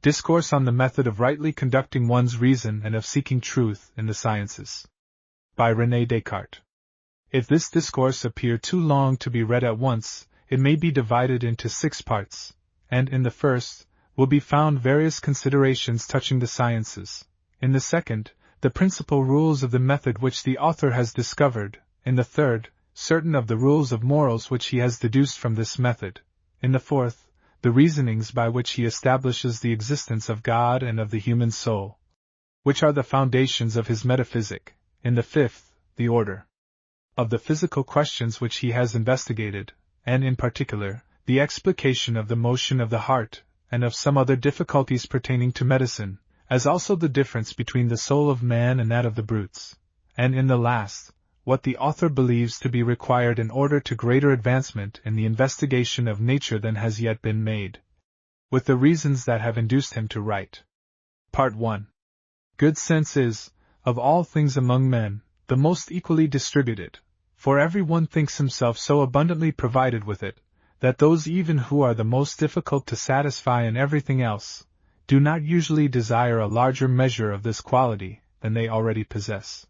Discourse on the Method of Rightly Conducting One's Reason and of Seeking Truth in the Sciences. By René Descartes. If this discourse appear too long to be read at once, it may be divided into 6 parts, and in the first will be found various considerations touching the sciences. In the second, the principal rules of the method which the author has discovered. In the third, certain of the rules of morals which he has deduced from this method. In the fourth, the reasonings by which he establishes the existence of God and of the human soul, which are the foundations of his metaphysic. In the fifth, the order of the physical questions which he has investigated, and in particular, the explication of the motion of the heart, and of some other difficulties pertaining to medicine, as also the difference between the soul of man and that of the brutes. And in the last, what the author believes to be required in order to greater advancement in the investigation of nature than has yet been made, with the reasons that have induced him to write. Part 1. Good sense is, of all things among men, the most equally distributed, for every one thinks himself so abundantly provided with it, that those even who are the most difficult to satisfy in everything else, do not usually desire a larger measure of this quality than they already possess.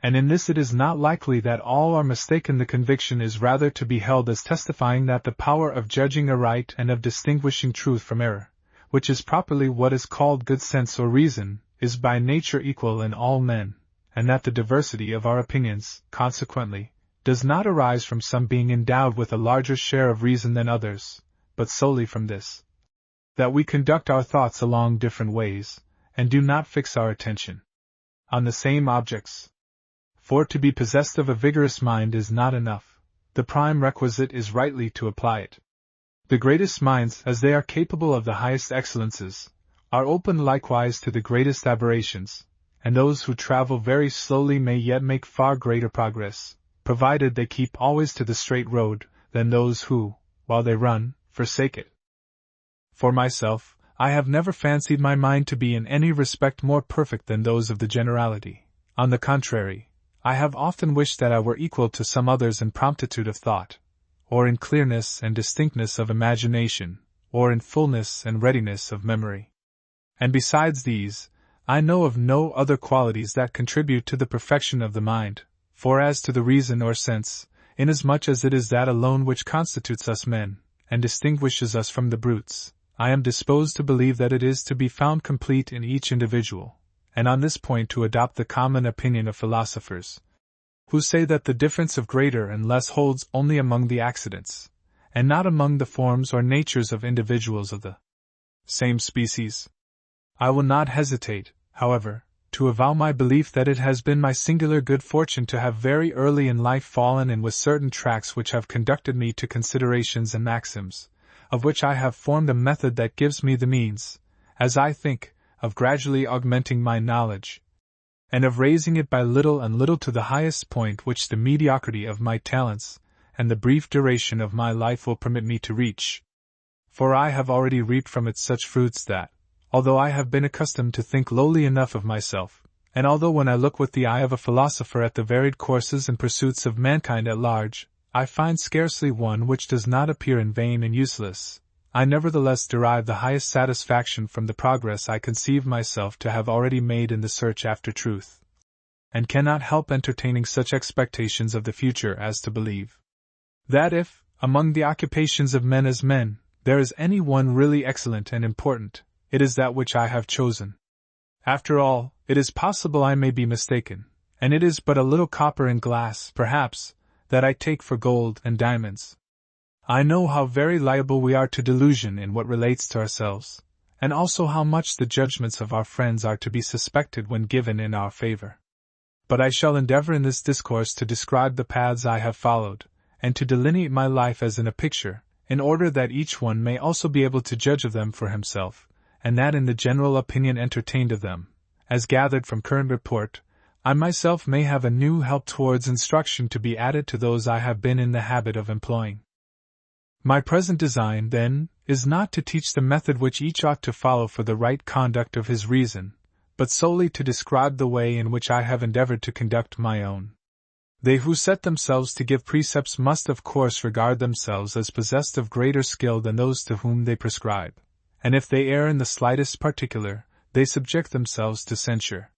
And in this it is not likely that all are mistaken. The conviction is rather to be held as testifying that the power of judging aright and of distinguishing truth from error, which is properly what is called good sense or reason, is by nature equal in all men, and that the diversity of our opinions, consequently, does not arise from some being endowed with a larger share of reason than others, but solely from this, that we conduct our thoughts along different ways, and do not fix our attention on the same objects. For to be possessed of a vigorous mind is not enough. The prime requisite is rightly to apply it. The greatest minds, as they are capable of the highest excellences, are open likewise to the greatest aberrations, and those who travel very slowly may yet make far greater progress, provided they keep always to the straight road, than those who, while they run, forsake it. For myself, I have never fancied my mind to be in any respect more perfect than those of the generality. On the contrary, I have often wished that I were equal to some others in promptitude of thought, or in clearness and distinctness of imagination, or in fullness and readiness of memory. And besides these, I know of no other qualities that contribute to the perfection of the mind, for as to the reason or sense, inasmuch as it is that alone which constitutes us men, and distinguishes us from the brutes, I am disposed to believe that it is to be found complete in each individual, and on this point to adopt the common opinion of philosophers, who say that the difference of greater and less holds only among the accidents, and not among the forms or natures of individuals of the same species. I will not hesitate, however, to avow my belief that it has been my singular good fortune to have very early in life fallen in with certain tracks which have conducted me to considerations and maxims, of which I have formed a method that gives me the means, as I think, of gradually augmenting my knowledge, and of raising it by little and little to the highest point which the mediocrity of my talents, and the brief duration of my life will permit me to reach. For I have already reaped from it such fruits that, although I have been accustomed to think lowly enough of myself, and although when I look with the eye of a philosopher at the varied courses and pursuits of mankind at large, I find scarcely one which does not appear in vain and useless, I nevertheless derive the highest satisfaction from the progress I conceive myself to have already made in the search after truth, and cannot help entertaining such expectations of the future as to believe that if, among the occupations of men as men, there is any one really excellent and important, it is that which I have chosen. After all, it is possible I may be mistaken, and it is but a little copper and glass, perhaps, that I take for gold and diamonds. I know how very liable we are to delusion in what relates to ourselves, and also how much the judgments of our friends are to be suspected when given in our favor. But I shall endeavor in this discourse to describe the paths I have followed, and to delineate my life as in a picture, in order that each one may also be able to judge of them for himself, and that in the general opinion entertained of them, as gathered from current report, I myself may have a new help towards instruction to be added to those I have been in the habit of employing. My present design, then, is not to teach the method which each ought to follow for the right conduct of his reason, but solely to describe the way in which I have endeavored to conduct my own. They who set themselves to give precepts must of course regard themselves as possessed of greater skill than those to whom they prescribe, and if they err in the slightest particular, they subject themselves to censure.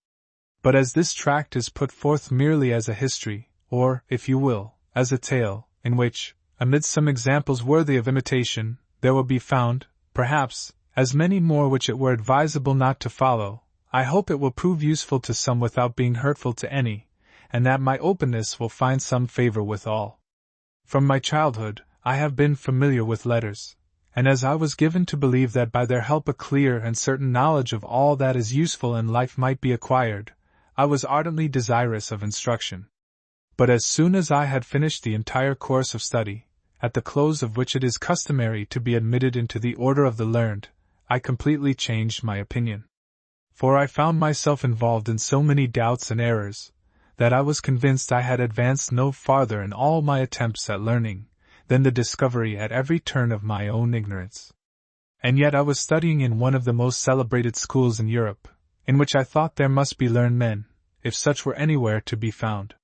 But as this tract is put forth merely as a history, or, if you will, as a tale, in which, amidst some examples worthy of imitation, there will be found, perhaps, as many more which it were advisable not to follow, I hope it will prove useful to some without being hurtful to any, and that my openness will find some favor with all. From my childhood, I have been familiar with letters, and as I was given to believe that by their help a clear and certain knowledge of all that is useful in life might be acquired, I was ardently desirous of instruction. But as soon as I had finished the entire course of study, at the close of which it is customary to be admitted into the order of the learned, I completely changed my opinion. For I found myself involved in so many doubts and errors, that I was convinced I had advanced no farther in all my attempts at learning, than the discovery at every turn of my own ignorance. And yet I was studying in one of the most celebrated schools in Europe, in which I thought there must be learned men, if such were anywhere to be found.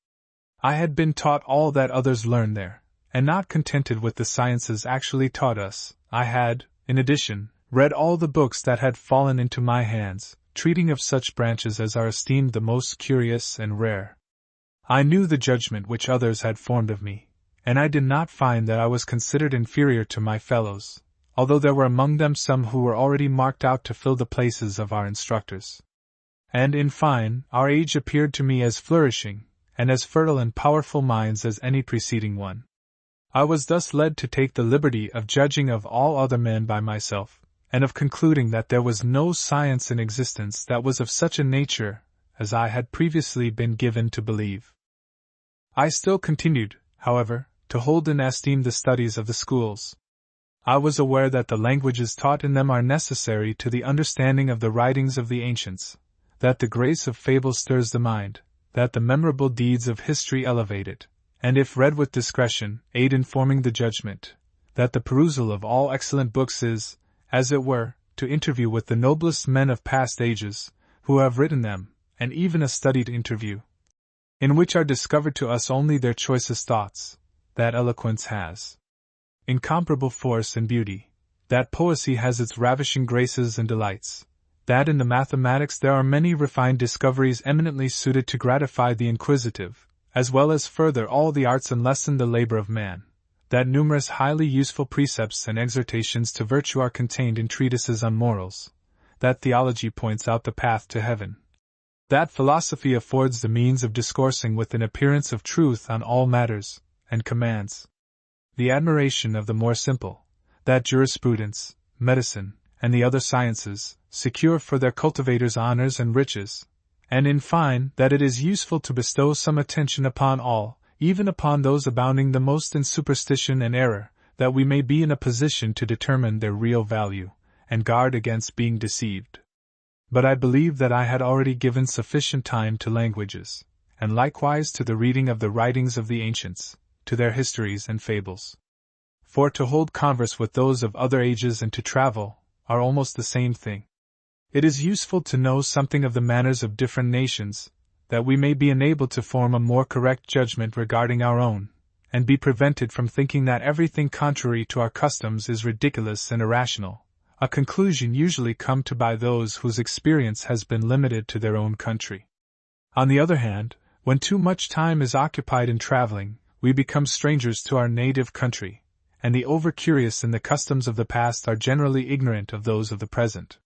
I had been taught all that others learned there, and not contented with the sciences actually taught us, I had, in addition, read all the books that had fallen into my hands, treating of such branches as are esteemed the most curious and rare. I knew the judgment which others had formed of me, and I did not find that I was considered inferior to my fellows, although there were among them some who were already marked out to fill the places of our instructors. And in fine, our age appeared to me as flourishing, and as fertile in powerful minds as any preceding one. I was thus led to take the liberty of judging of all other men by myself, and of concluding that there was no science in existence that was of such a nature as I had previously been given to believe. I still continued, however, to hold in esteem the studies of the schools. I was aware that the languages taught in them are necessary to the understanding of the writings of the ancients, that the grace of fable stirs the mind, that the memorable deeds of history elevate it, and if read with discretion, aid in forming the judgment, that the perusal of all excellent books is, as it were, to interview with the noblest men of past ages, who have written them, and even a studied interview, in which are discovered to us only their choicest thoughts, that eloquence has incomparable force and beauty, that poesy has its ravishing graces and delights, that in the mathematics there are many refined discoveries eminently suited to gratify the inquisitive, as well as further all the arts and lessen the labor of man, that numerous highly useful precepts and exhortations to virtue are contained in treatises on morals, that theology points out the path to heaven, that philosophy affords the means of discoursing with an appearance of truth on all matters, and commands the admiration of the more simple, that jurisprudence, medicine, and the other sciences secure for their cultivators honors and riches, and in fine, that it is useful to bestow some attention upon all, even upon those abounding the most in superstition and error, that we may be in a position to determine their real value, and guard against being deceived. But I believe that I had already given sufficient time to languages, and likewise to the reading of the writings of the ancients, to their histories and fables. For to hold converse with those of other ages and to travel are almost the same thing. It is useful to know something of the manners of different nations, that we may be enabled to form a more correct judgment regarding our own, and be prevented from thinking that everything contrary to our customs is ridiculous and irrational, a conclusion usually come to by those whose experience has been limited to their own country. On the other hand, when too much time is occupied in traveling, we become strangers to our native country, and the over-curious in the customs of the past are generally ignorant of those of the present.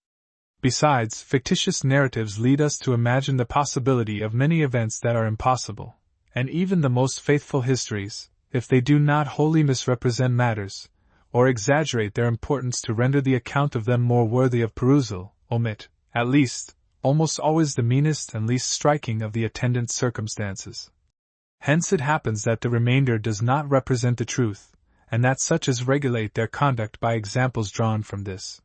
Besides, fictitious narratives lead us to imagine the possibility of many events that are impossible, and even the most faithful histories, if they do not wholly misrepresent matters, or exaggerate their importance to render the account of them more worthy of perusal, omit, at least, almost always the meanest and least striking of the attendant circumstances. Hence it happens that the remainder does not represent the truth, and that such as regulate their conduct by examples drawn from this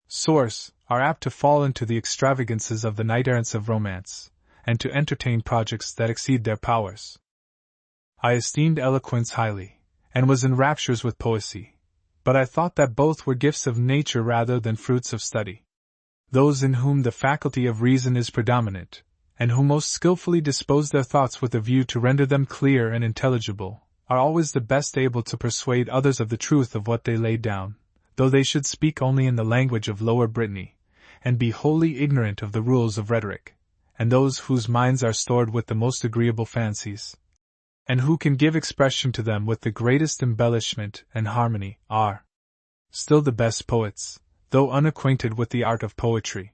source are apt to fall into the extravagances of the knight-errants of romance, and to entertain projects that exceed their powers. I esteemed eloquence highly, and was in raptures with poesy, but I thought that both were gifts of nature rather than fruits of study. Those in whom the faculty of reason is predominant, and who most skillfully dispose their thoughts with a view to render them clear and intelligible, are always the best able to persuade others of the truth of what they lay down, though they should speak only in the language of Lower Brittany, and be wholly ignorant of the rules of rhetoric, and those whose minds are stored with the most agreeable fancies, and who can give expression to them with the greatest embellishment and harmony, are still the best poets, though unacquainted with the art of poetry.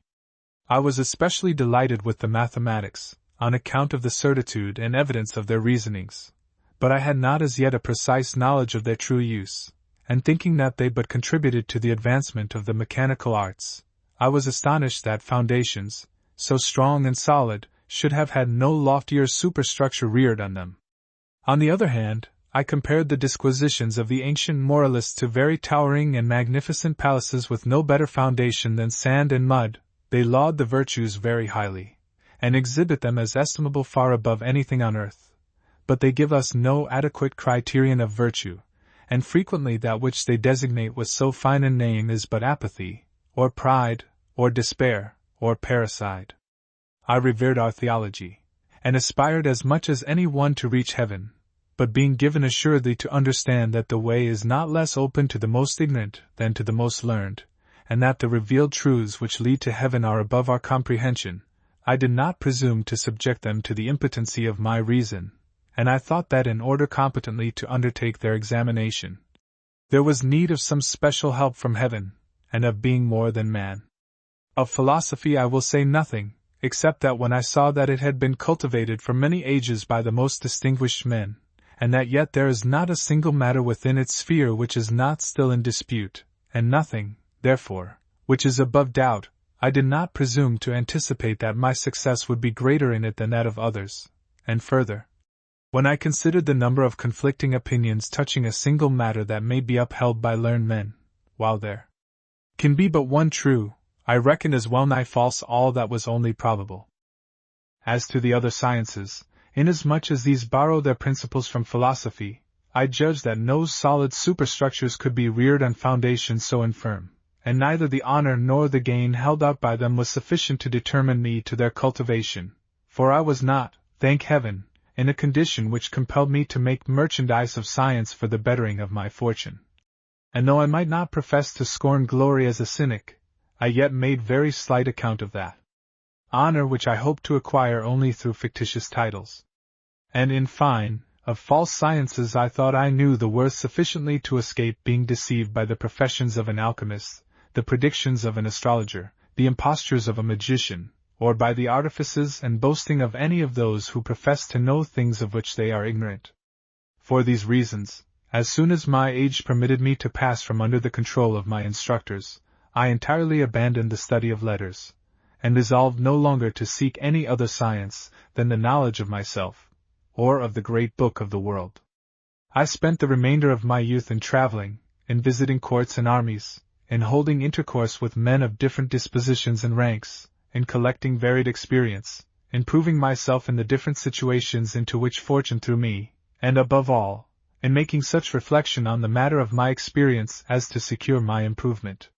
I was especially delighted with the mathematics, on account of the certitude and evidence of their reasonings, but I had not as yet a precise knowledge of their true use, and thinking that they but contributed to the advancement of the mechanical arts, I was astonished that foundations, so strong and solid, should have had no loftier superstructure reared on them. On the other hand, I compared the disquisitions of the ancient moralists to very towering and magnificent palaces with no better foundation than sand and mud. They laud the virtues very highly, and exhibit them as estimable far above anything on earth, but they give us no adequate criterion of virtue, and frequently that which they designate with so fine a name is but apathy, or pride, or despair, or parricide. I revered our theology, and aspired as much as any one to reach heaven, but being given assuredly to understand that the way is not less open to the most ignorant than to the most learned, and that the revealed truths which lead to heaven are above our comprehension, I did not presume to subject them to the impotency of my reason, and I thought that in order competently to undertake their examination, there was need of some special help from heaven, and of being more than man. Of philosophy I will say nothing, except that when I saw that it had been cultivated for many ages by the most distinguished men, and that yet there is not a single matter within its sphere which is not still in dispute, and nothing, therefore, which is above doubt, I did not presume to anticipate that my success would be greater in it than that of others, and further, when I considered the number of conflicting opinions touching a single matter that may be upheld by learned men, while there can be but one true, I reckoned as well nigh false all that was only probable. As to the other sciences, inasmuch as these borrow their principles from philosophy, I judged that no solid superstructures could be reared on foundations so infirm, and neither the honor nor the gain held out by them was sufficient to determine me to their cultivation, for I was not, thank heaven, in a condition which compelled me to make merchandise of science for the bettering of my fortune. And though I might not profess to scorn glory as a cynic, I yet made very slight account of that honor which I hoped to acquire only through fictitious titles. And in fine, of false sciences I thought I knew the worth sufficiently to escape being deceived by the professions of an alchemist, the predictions of an astrologer, the impostures of a magician, or by the artifices and boasting of any of those who profess to know things of which they are ignorant. For these reasons, as soon as my age permitted me to pass from under the control of my instructors, I entirely abandoned the study of letters, and resolved no longer to seek any other science than the knowledge of myself, or of the great book of the world. I spent the remainder of my youth in traveling, in visiting courts and armies, in holding intercourse with men of different dispositions and ranks, in collecting varied experience, in proving myself in the different situations into which fortune threw me, and above all, in making such reflection on the matter of my experience as to secure my improvement.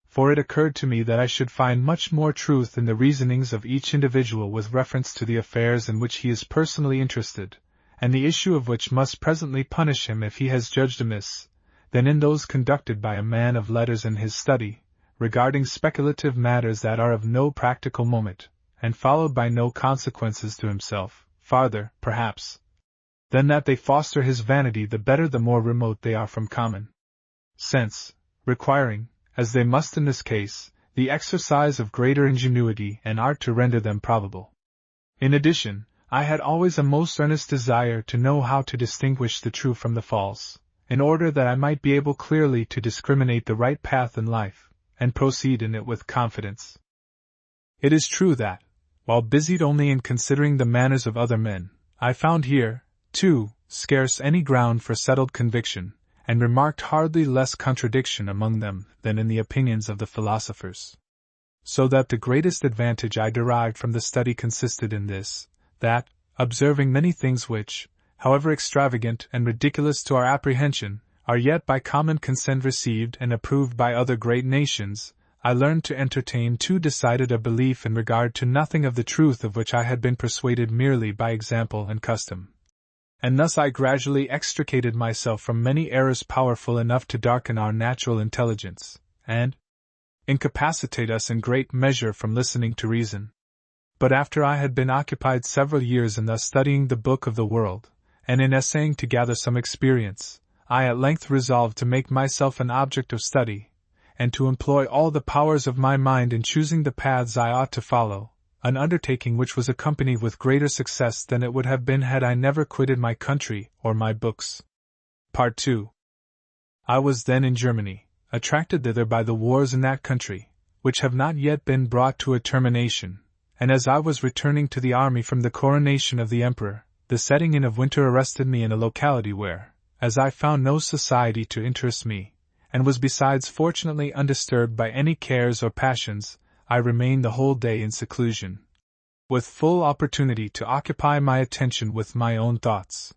For it occurred to me that I should find much more truth in the reasonings of each individual with reference to the affairs in which he is personally interested, and the issue of which must presently punish him if he has judged amiss, than in those conducted by a man of letters in his study, regarding speculative matters that are of no practical moment, and followed by no consequences to himself, farther, perhaps, than that they foster his vanity the better the more remote they are from common sense, requiring, as they must in this case, the exercise of greater ingenuity and art to render them probable. In addition, I had always a most earnest desire to know how to distinguish the true from the false, in order that I might be able clearly to discriminate the right path in life, and proceed in it with confidence. It is true that, while busied only in considering the manners of other men, I found here, too, scarce any ground for settled conviction, and remarked hardly less contradiction among them than in the opinions of the philosophers. So that the greatest advantage I derived from the study consisted in this, that, observing many things which, however extravagant and ridiculous to our apprehension, are yet by common consent received and approved by other great nations, I learned to entertain too decided a belief in regard to nothing of the truth of which I had been persuaded merely by example and custom. And thus I gradually extricated myself from many errors powerful enough to darken our natural intelligence, and incapacitate us in great measure from listening to reason. But after I had been occupied several years in thus studying the book of the world, and in essaying to gather some experience, I at length resolved to make myself an object of study, and to employ all the powers of my mind in choosing the paths I ought to follow, an undertaking which was accompanied with greater success than it would have been had I never quitted my country or my books. Part 2. I was then in Germany, attracted thither by the wars in that country, which have not yet been brought to a termination, and as I was returning to the army from the coronation of the emperor, the setting in of winter arrested me in a locality where, as I found no society to interest me, and was besides fortunately undisturbed by any cares or passions, I remained the whole day in seclusion, with full opportunity to occupy my attention with my own thoughts.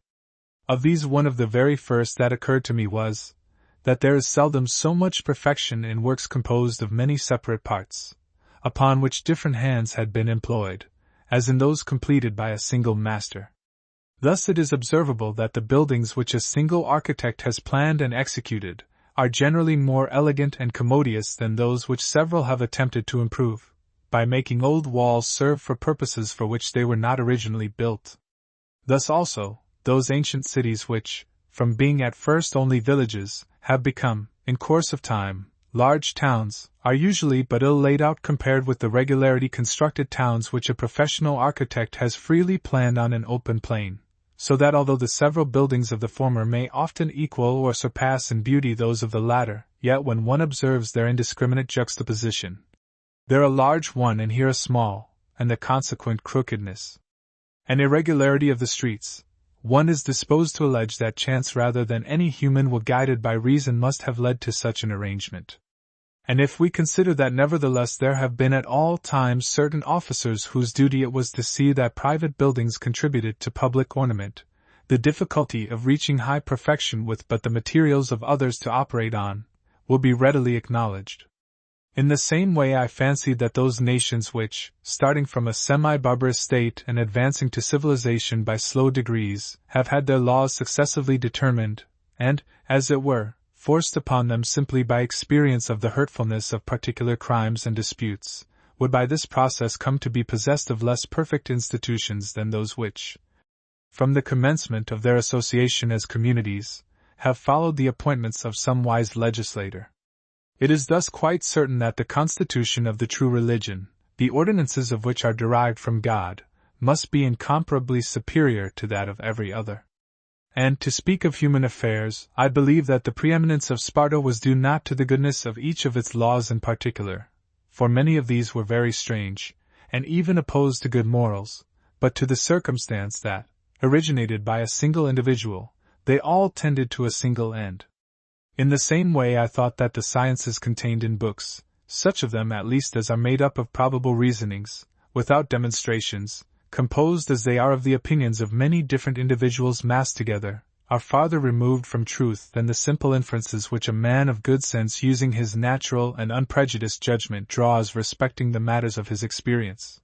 Of these, one of the very first that occurred to me was, that there is seldom so much perfection in works composed of many separate parts, upon which different hands had been employed, as in those completed by a single master. Thus it is observable that the buildings which a single architect has planned and executed are generally more elegant and commodious than those which several have attempted to improve, by making old walls serve for purposes for which they were not originally built. Thus also, those ancient cities which, from being at first only villages, have become, in course of time, large towns, are usually but ill laid out compared with the regularity constructed towns which a professional architect has freely planned on an open plain, so that although the several buildings of the former may often equal or surpass in beauty those of the latter, yet when one observes their indiscriminate juxtaposition, there a large one and here a small, and the consequent crookedness and irregularity of the streets, one is disposed to allege that chance rather than any human will guided by reason must have led to such an arrangement. And if we consider that nevertheless there have been at all times certain officers whose duty it was to see that private buildings contributed to public ornament, the difficulty of reaching high perfection with but the materials of others to operate on will be readily acknowledged. In the same way I fancied that those nations which, starting from a semi-barbarous state and advancing to civilization by slow degrees, have had their laws successively determined, and, as it were, forced upon them simply by experience of the hurtfulness of particular crimes and disputes, would by this process come to be possessed of less perfect institutions than those which, from the commencement of their association as communities, have followed the appointments of some wise legislator. It is thus quite certain that the constitution of the true religion, the ordinances of which are derived from God, must be incomparably superior to that of every other. And, to speak of human affairs, I believe that the preeminence of Sparta was due not to the goodness of each of its laws in particular, for many of these were very strange, and even opposed to good morals, but to the circumstance that, originated by a single individual, they all tended to a single end. In the same way I thought that the sciences contained in books, such of them at least as are made up of probable reasonings, without demonstrations, composed as they are of the opinions of many different individuals massed together, are farther removed from truth than the simple inferences which a man of good sense using his natural and unprejudiced judgment draws respecting the matters of his experience.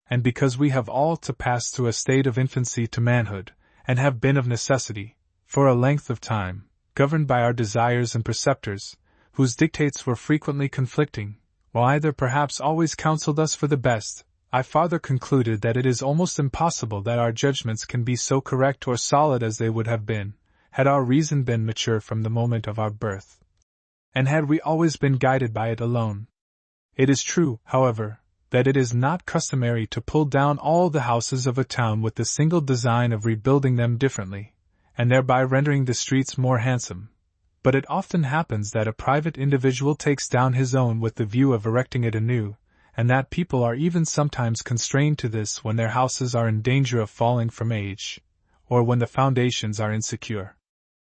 And because we have all to pass through a state of infancy to manhood, and have been of necessity, for a length of time, governed by our desires and preceptors, whose dictates were frequently conflicting, while either perhaps always counseled us for the best, I farther concluded that it is almost impossible that our judgments can be so correct or solid as they would have been, had our reason been mature from the moment of our birth, and had we always been guided by it alone. It is true, however, that it is not customary to pull down all the houses of a town with the single design of rebuilding them differently, and thereby rendering the streets more handsome, but it often happens that a private individual takes down his own with the view of erecting it anew, and that people are even sometimes constrained to this when their houses are in danger of falling from age, or when the foundations are insecure.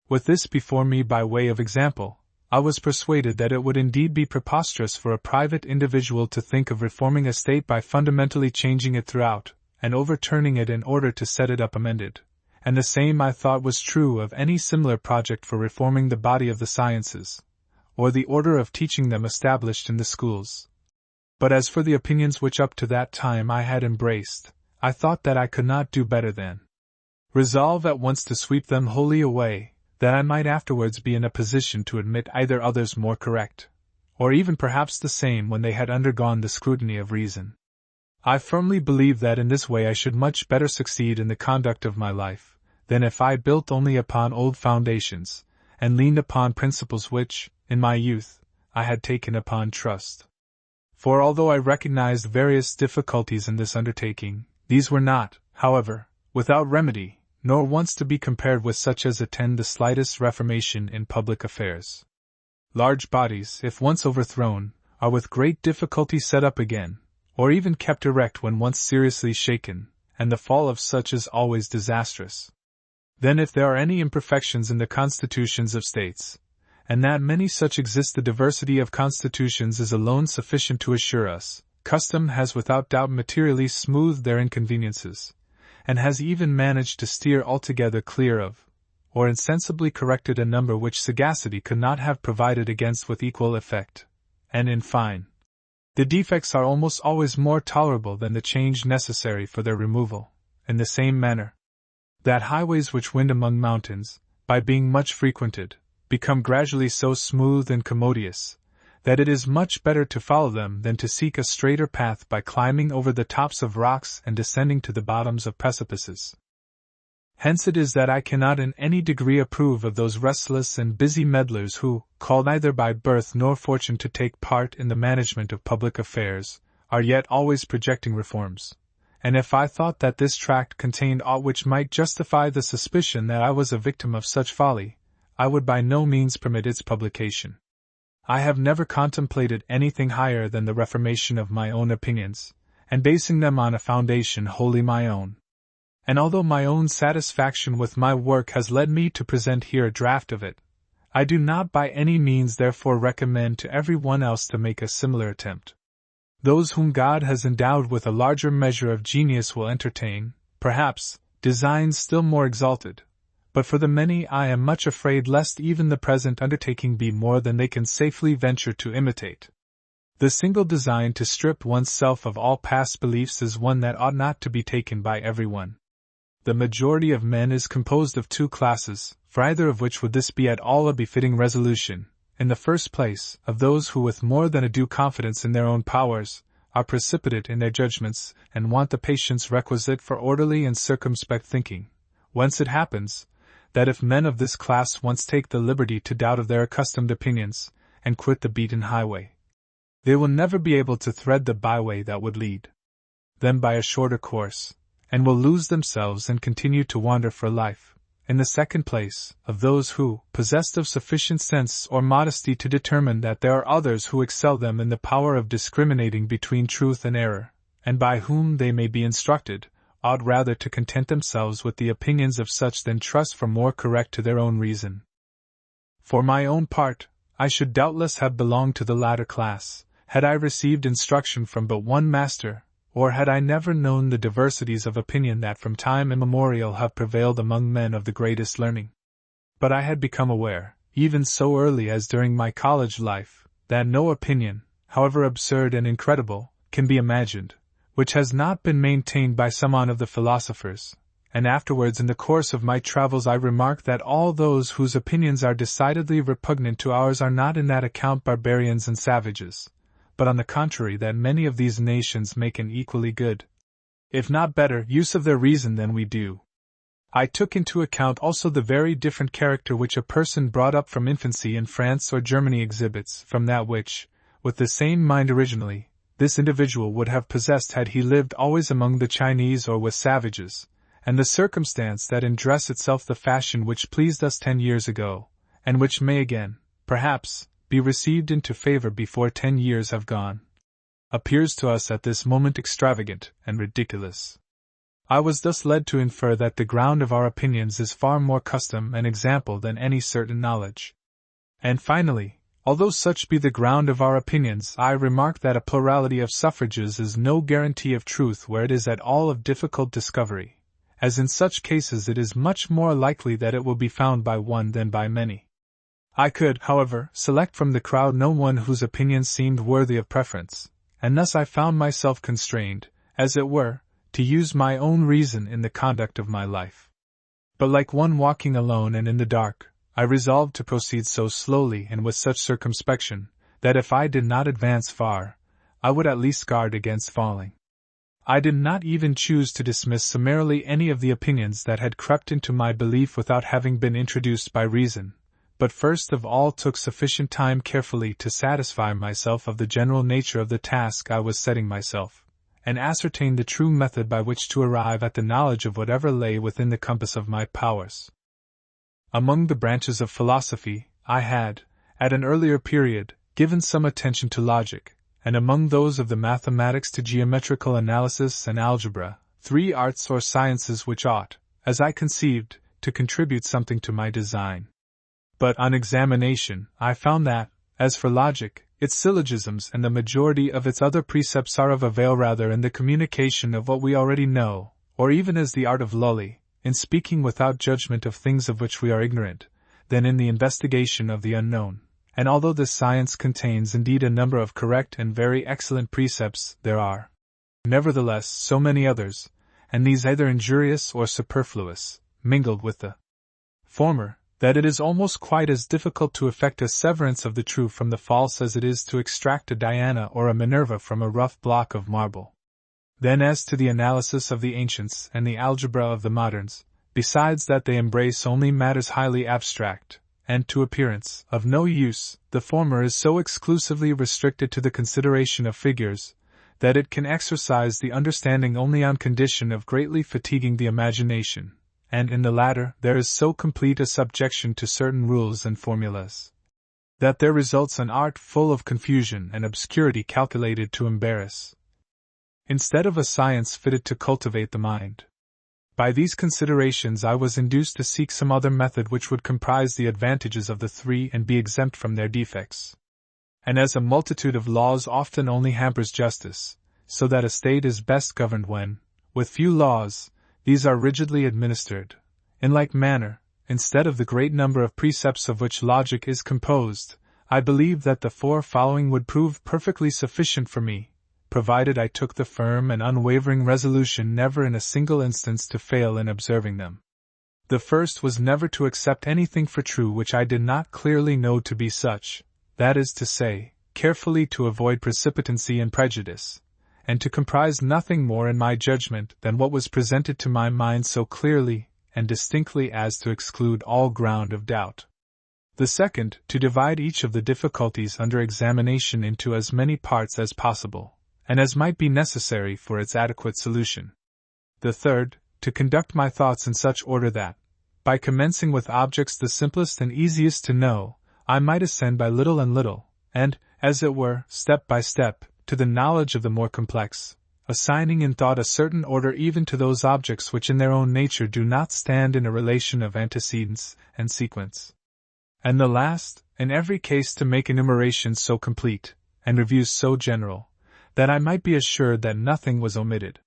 With this before me by way of example, I was persuaded that it would indeed be preposterous for a private individual to think of reforming a state by fundamentally changing it throughout, and overturning it in order to set it up amended. And the same I thought was true of any similar project for reforming the body of the sciences, or the order of teaching them established in the schools. But as for the opinions which up to that time I had embraced, I thought that I could not do better than resolve at once to sweep them wholly away, that I might afterwards be in a position to admit either others more correct, or even perhaps the same when they had undergone the scrutiny of reason. I firmly believe that in this way I should much better succeed in the conduct of my life, than if I built only upon old foundations, and leaned upon principles which, in my youth, I had taken upon trust. For although I recognized various difficulties in this undertaking, these were not, however, without remedy, nor once to be compared with such as attend the slightest reformation in public affairs. Large bodies, if once overthrown, are with great difficulty set up again, or even kept erect when once seriously shaken, and the fall of such is always disastrous. Then if there are any imperfections in the constitutions of states, and that many such exist, the diversity of constitutions is alone sufficient to assure us, custom has without doubt materially smoothed their inconveniences, and has even managed to steer altogether clear of, or insensibly corrected a number which sagacity could not have provided against with equal effect, and in fine, the defects are almost always more tolerable than the change necessary for their removal, in the same manner that highways which wind among mountains, by being much frequented, become gradually so smooth and commodious, that it is much better to follow them than to seek a straighter path by climbing over the tops of rocks and descending to the bottoms of precipices. Hence it is that I cannot in any degree approve of those restless and busy meddlers who, called neither by birth nor fortune to take part in the management of public affairs, are yet always projecting reforms. And if I thought that this tract contained aught which might justify the suspicion that I was a victim of such folly, I would by no means permit its publication. I have never contemplated anything higher than the reformation of my own opinions, and basing them on a foundation wholly my own. And although my own satisfaction with my work has led me to present here a draft of it, I do not by any means therefore recommend to every one else to make a similar attempt. Those whom God has endowed with a larger measure of genius will entertain, perhaps, designs still more exalted, but for the many I am much afraid lest even the present undertaking be more than they can safely venture to imitate. The single design to strip one's self of all past beliefs is one that ought not to be taken by everyone. The majority of men is composed of two classes, for either of which would this be at all a befitting resolution. In the first place, of those who with more than a due confidence in their own powers, are precipitate in their judgments, and want the patience requisite for orderly and circumspect thinking, whence it happens, that if men of this class once take the liberty to doubt of their accustomed opinions, and quit the beaten highway, they will never be able to thread the byway that would lead them by a shorter course, and will lose themselves and continue to wander for life. In the second place, of those who, possessed of sufficient sense or modesty to determine that there are others who excel them in the power of discriminating between truth and error, and by whom they may be instructed, ought rather to content themselves with the opinions of such than trust for more correct to their own reason. For my own part, I should doubtless have belonged to the latter class, had I received instruction from but one master, or had I never known the diversities of opinion that from time immemorial have prevailed among men of the greatest learning. But I had become aware, even so early as during my college life, that no opinion, however absurd and incredible, can be imagined, which has not been maintained by some one of the philosophers, and afterwards in the course of my travels I remarked that all those whose opinions are decidedly repugnant to ours are not in that account barbarians and savages, but on the contrary that many of these nations make an equally good, if not better, use of their reason than we do. I took into account also the very different character which a person brought up from infancy in France or Germany exhibits from that which, with the same mind originally, this individual would have possessed had he lived always among the Chinese or with savages, and the circumstance that in dress itself the fashion which pleased us 10 years ago, and which may again, perhaps, be received into favor before 10 years have gone, appears to us at this moment extravagant and ridiculous. I was thus led to infer that the ground of our opinions is far more custom and example than any certain knowledge. And finally, although such be the ground of our opinions, I remark that a plurality of suffrages is no guarantee of truth where it is at all of difficult discovery, as in such cases it is much more likely that it will be found by one than by many. I could, however, select from the crowd no one whose opinion seemed worthy of preference, and thus I found myself constrained, as it were, to use my own reason in the conduct of my life. But like one walking alone and in the dark, I resolved to proceed so slowly and with such circumspection, that if I did not advance far, I would at least guard against falling. I did not even choose to dismiss summarily any of the opinions that had crept into my belief without having been introduced by reason, but first of all took sufficient time carefully to satisfy myself of the general nature of the task I was setting myself, and ascertain the true method by which to arrive at the knowledge of whatever lay within the compass of my powers. Among the branches of philosophy, I had, at an earlier period, given some attention to logic, and among those of the mathematics to geometrical analysis and algebra, 3 arts or sciences which ought, as I conceived, to contribute something to my design. But on examination, I found that, as for logic, its syllogisms and the majority of its other precepts are of avail rather in the communication of what we already know, or even as the art of Lully, in speaking without judgment of things of which we are ignorant, than in the investigation of the unknown. And although this science contains indeed a number of correct and very excellent precepts, there are, nevertheless, so many others, and these either injurious or superfluous, mingled with the former, that it is almost quite as difficult to effect a severance of the true from the false as it is to extract a Diana or a Minerva from a rough block of marble. Then as to the analysis of the ancients and the algebra of the moderns, besides that they embrace only matters highly abstract, and to appearance of no use, the former is so exclusively restricted to the consideration of figures, that it can exercise the understanding only on condition of greatly fatiguing the imagination. And in the latter there is so complete a subjection to certain rules and formulas, that there results an art full of confusion and obscurity calculated to embarrass, instead of a science fitted to cultivate the mind. By these considerations I was induced to seek some other method which would comprise the advantages of the 3 and be exempt from their defects. And as a multitude of laws often only hampers justice, so that a state is best governed when, with few laws, these are rigidly administered, in like manner, instead of the great number of precepts of which logic is composed, I believe that the 4 following would prove perfectly sufficient for me, provided I took the firm and unwavering resolution never in a single instance to fail in observing them. The first was never to accept anything for true which I did not clearly know to be such, that is to say, carefully to avoid precipitancy and prejudice, and to comprise nothing more in my judgment than what was presented to my mind so clearly and distinctly as to exclude all ground of doubt. The second, to divide each of the difficulties under examination into as many parts as possible, and as might be necessary for its adequate solution. The third, to conduct my thoughts in such order that, by commencing with objects the simplest and easiest to know, I might ascend by little and little, and, as it were, step by step, to the knowledge of the more complex, assigning in thought a certain order even to those objects which in their own nature do not stand in a relation of antecedence and sequence. And the last, in every case to make enumerations so complete, and reviews so general, that I might be assured that nothing was omitted.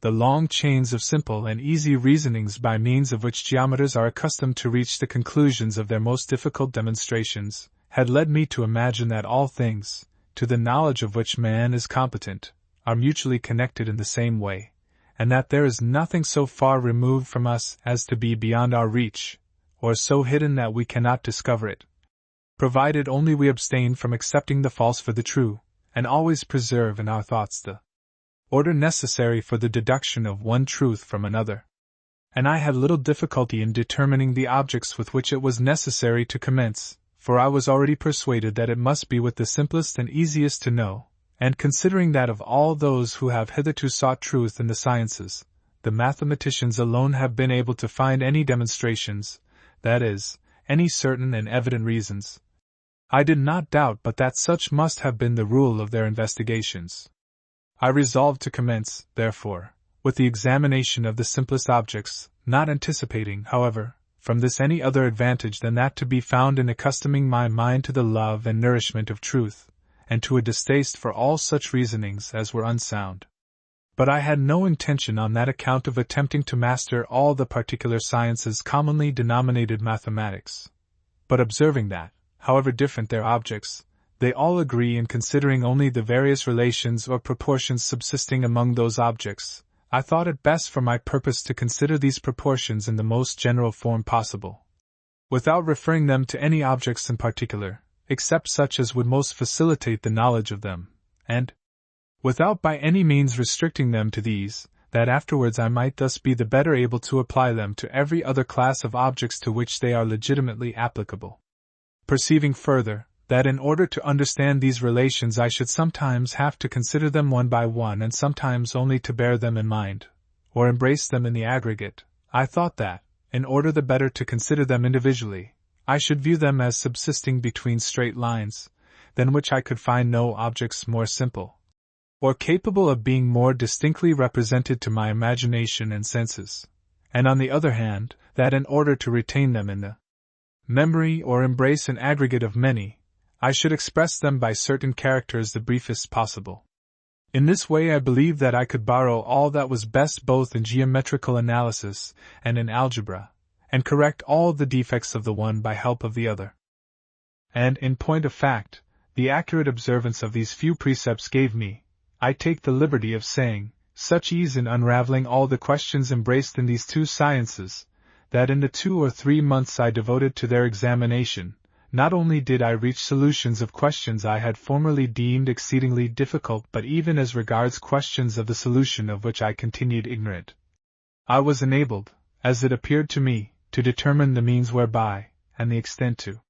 The long chains of simple and easy reasonings by means of which geometers are accustomed to reach the conclusions of their most difficult demonstrations, had led me to imagine that all things, to the knowledge of which man is competent, are mutually connected in the same way, and that there is nothing so far removed from us as to be beyond our reach, or so hidden that we cannot discover it, provided only we abstain from accepting the false for the true, and always preserve in our thoughts the order necessary for the deduction of one truth from another. And I had little difficulty in determining the objects with which it was necessary to commence, for I was already persuaded that it must be with the simplest and easiest to know, and considering that of all those who have hitherto sought truth in the sciences, the mathematicians alone have been able to find any demonstrations, that is, any certain and evident reasons, I did not doubt but that such must have been the rule of their investigations. I resolved to commence, therefore, with the examination of the simplest objects, not anticipating, however, from this any other advantage than that to be found in accustoming my mind to the love and nourishment of truth, and to a distaste for all such reasonings as were unsound. But I had no intention on that account of attempting to master all the particular sciences commonly denominated mathematics, but observing that, however different their objects, they all agree in considering only the various relations or proportions subsisting among those objects, I thought it best for my purpose to consider these proportions in the most general form possible, without referring them to any objects in particular, except such as would most facilitate the knowledge of them, and, without by any means restricting them to these, that afterwards I might thus be the better able to apply them to every other class of objects to which they are legitimately applicable. Perceiving further, that in order to understand these relations I should sometimes have to consider them one by one and sometimes only to bear them in mind, or embrace them in the aggregate, I thought that, in order the better to consider them individually, I should view them as subsisting between straight lines, than which I could find no objects more simple, or capable of being more distinctly represented to my imagination and senses, and on the other hand, that in order to retain them in the memory or embrace an aggregate of many, I should express them by certain characters the briefest possible. In this way I believed that I could borrow all that was best both in geometrical analysis and in algebra, and correct all the defects of the one by help of the other. And, in point of fact, the accurate observance of these few precepts gave me, I take the liberty of saying, such ease in unraveling all the questions embraced in these two sciences, that in the 2 or 3 months I devoted to their examination, not only did I reach solutions of questions I had formerly deemed exceedingly difficult, but even as regards questions of the solution of which I continued ignorant, I was enabled, as it appeared to me, to determine the means whereby, and the extent to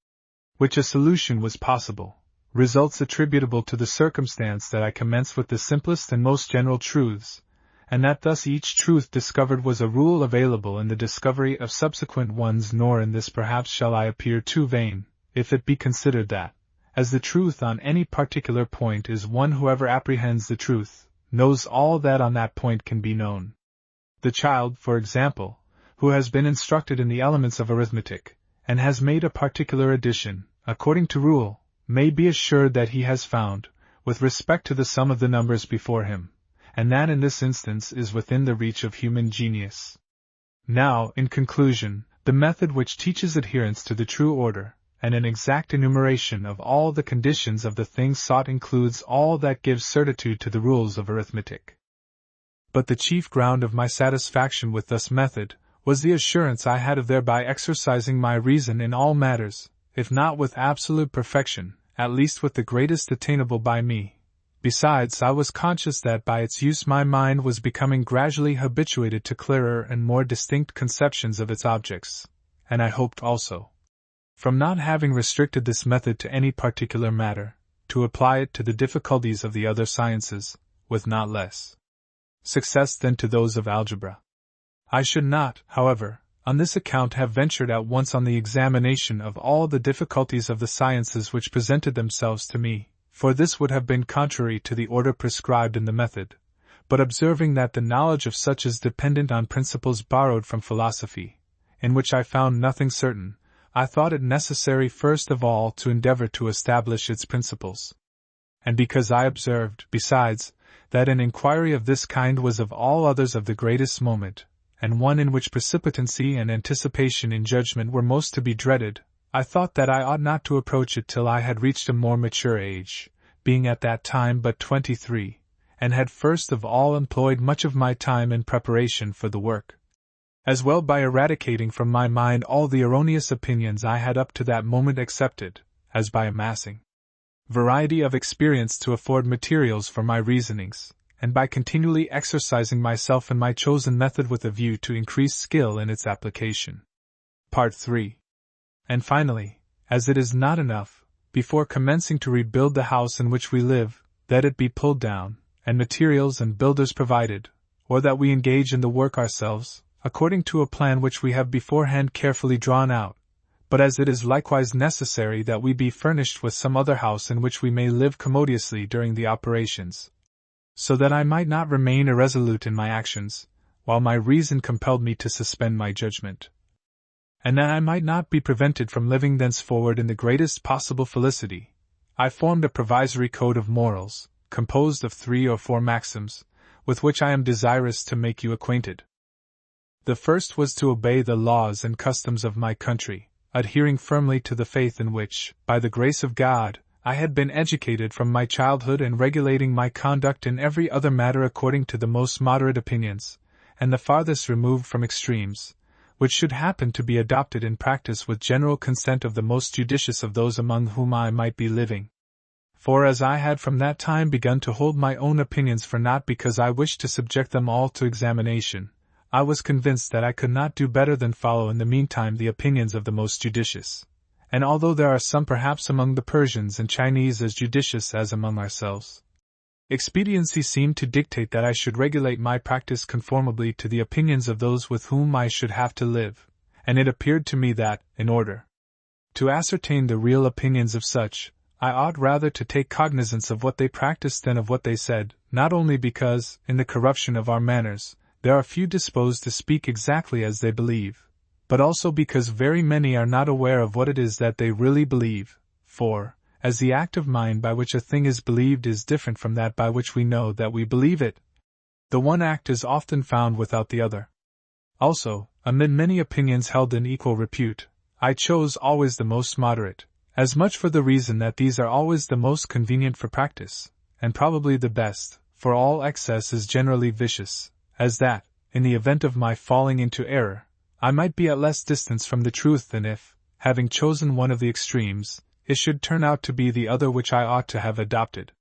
which a solution was possible, results attributable to the circumstance that I commenced with the simplest and most general truths, and that thus each truth discovered was a rule available in the discovery of subsequent ones. Nor in this perhaps shall I appear too vain, if it be considered that, as the truth on any particular point is one, whoever apprehends the truth, knows all that on that point can be known. The child, for example, who has been instructed in the elements of arithmetic, and has made a particular addition, according to rule, may be assured that he has found, with respect to the sum of the numbers before him, and that in this instance is within the reach of human genius. Now, in conclusion, the method which teaches adherence to the true order, and an exact enumeration of all the conditions of the thing sought includes all that gives certitude to the rules of arithmetic. But the chief ground of my satisfaction with this method was the assurance I had of thereby exercising my reason in all matters, if not with absolute perfection, at least with the greatest attainable by me. Besides, I was conscious that by its use my mind was becoming gradually habituated to clearer and more distinct conceptions of its objects, and I hoped also, from not having restricted this method to any particular matter, to apply it to the difficulties of the other sciences, with not less success than to those of algebra. I should not, however, on this account have ventured at once on the examination of all the difficulties of the sciences which presented themselves to me, for this would have been contrary to the order prescribed in the method, but observing that the knowledge of such is dependent on principles borrowed from philosophy, in which I found nothing certain, I thought it necessary first of all to endeavor to establish its principles. And because I observed, besides, that an inquiry of this kind was of all others of the greatest moment, and one in which precipitancy and anticipation in judgment were most to be dreaded, I thought that I ought not to approach it till I had reached a more mature age, being at that time but 23, and had first of all employed much of my time in preparation for the work, as well by eradicating from my mind all the erroneous opinions I had up to that moment accepted, as by amassing variety of experience to afford materials for my reasonings, and by continually exercising myself in my chosen method with a view to increase skill in its application. Part 3. And finally, as it is not enough, before commencing to rebuild the house in which we live, that it be pulled down, and materials and builders provided, or that we engage in the work ourselves, according to a plan which we have beforehand carefully drawn out, but as it is likewise necessary that we be furnished with some other house in which we may live commodiously during the operations, so that I might not remain irresolute in my actions, while my reason compelled me to suspend my judgment, and that I might not be prevented from living thenceforward in the greatest possible felicity, I formed a provisory code of morals, composed of 3 or 4 maxims, with which I am desirous to make you acquainted. The first was to obey the laws and customs of my country, adhering firmly to the faith in which, by the grace of God, I had been educated from my childhood and regulating my conduct in every other matter according to the most moderate opinions, and the farthest removed from extremes, which should happen to be adopted in practice with general consent of the most judicious of those among whom I might be living. For as I had from that time begun to hold my own opinions for naught because I wished to subject them all to examination, I was convinced that I could not do better than follow in the meantime the opinions of the most judicious. And although there are some perhaps among the Persians and Chinese as judicious as among ourselves, expediency seemed to dictate that I should regulate my practice conformably to the opinions of those with whom I should have to live, and it appeared to me that, in order to ascertain the real opinions of such, I ought rather to take cognizance of what they practiced than of what they said, not only because, in the corruption of our manners, there are few disposed to speak exactly as they believe, but also because very many are not aware of what it is that they really believe, for, as the active mind by which a thing is believed is different from that by which we know that we believe it, the one act is often found without the other. Also, amid many opinions held in equal repute, I chose always the most moderate, as much for the reason that these are always the most convenient for practice, and probably the best, for all excess is generally vicious, as that, in the event of my falling into error, I might be at less distance from the truth than if, having chosen one of the extremes, it should turn out to be the other which I ought to have adopted.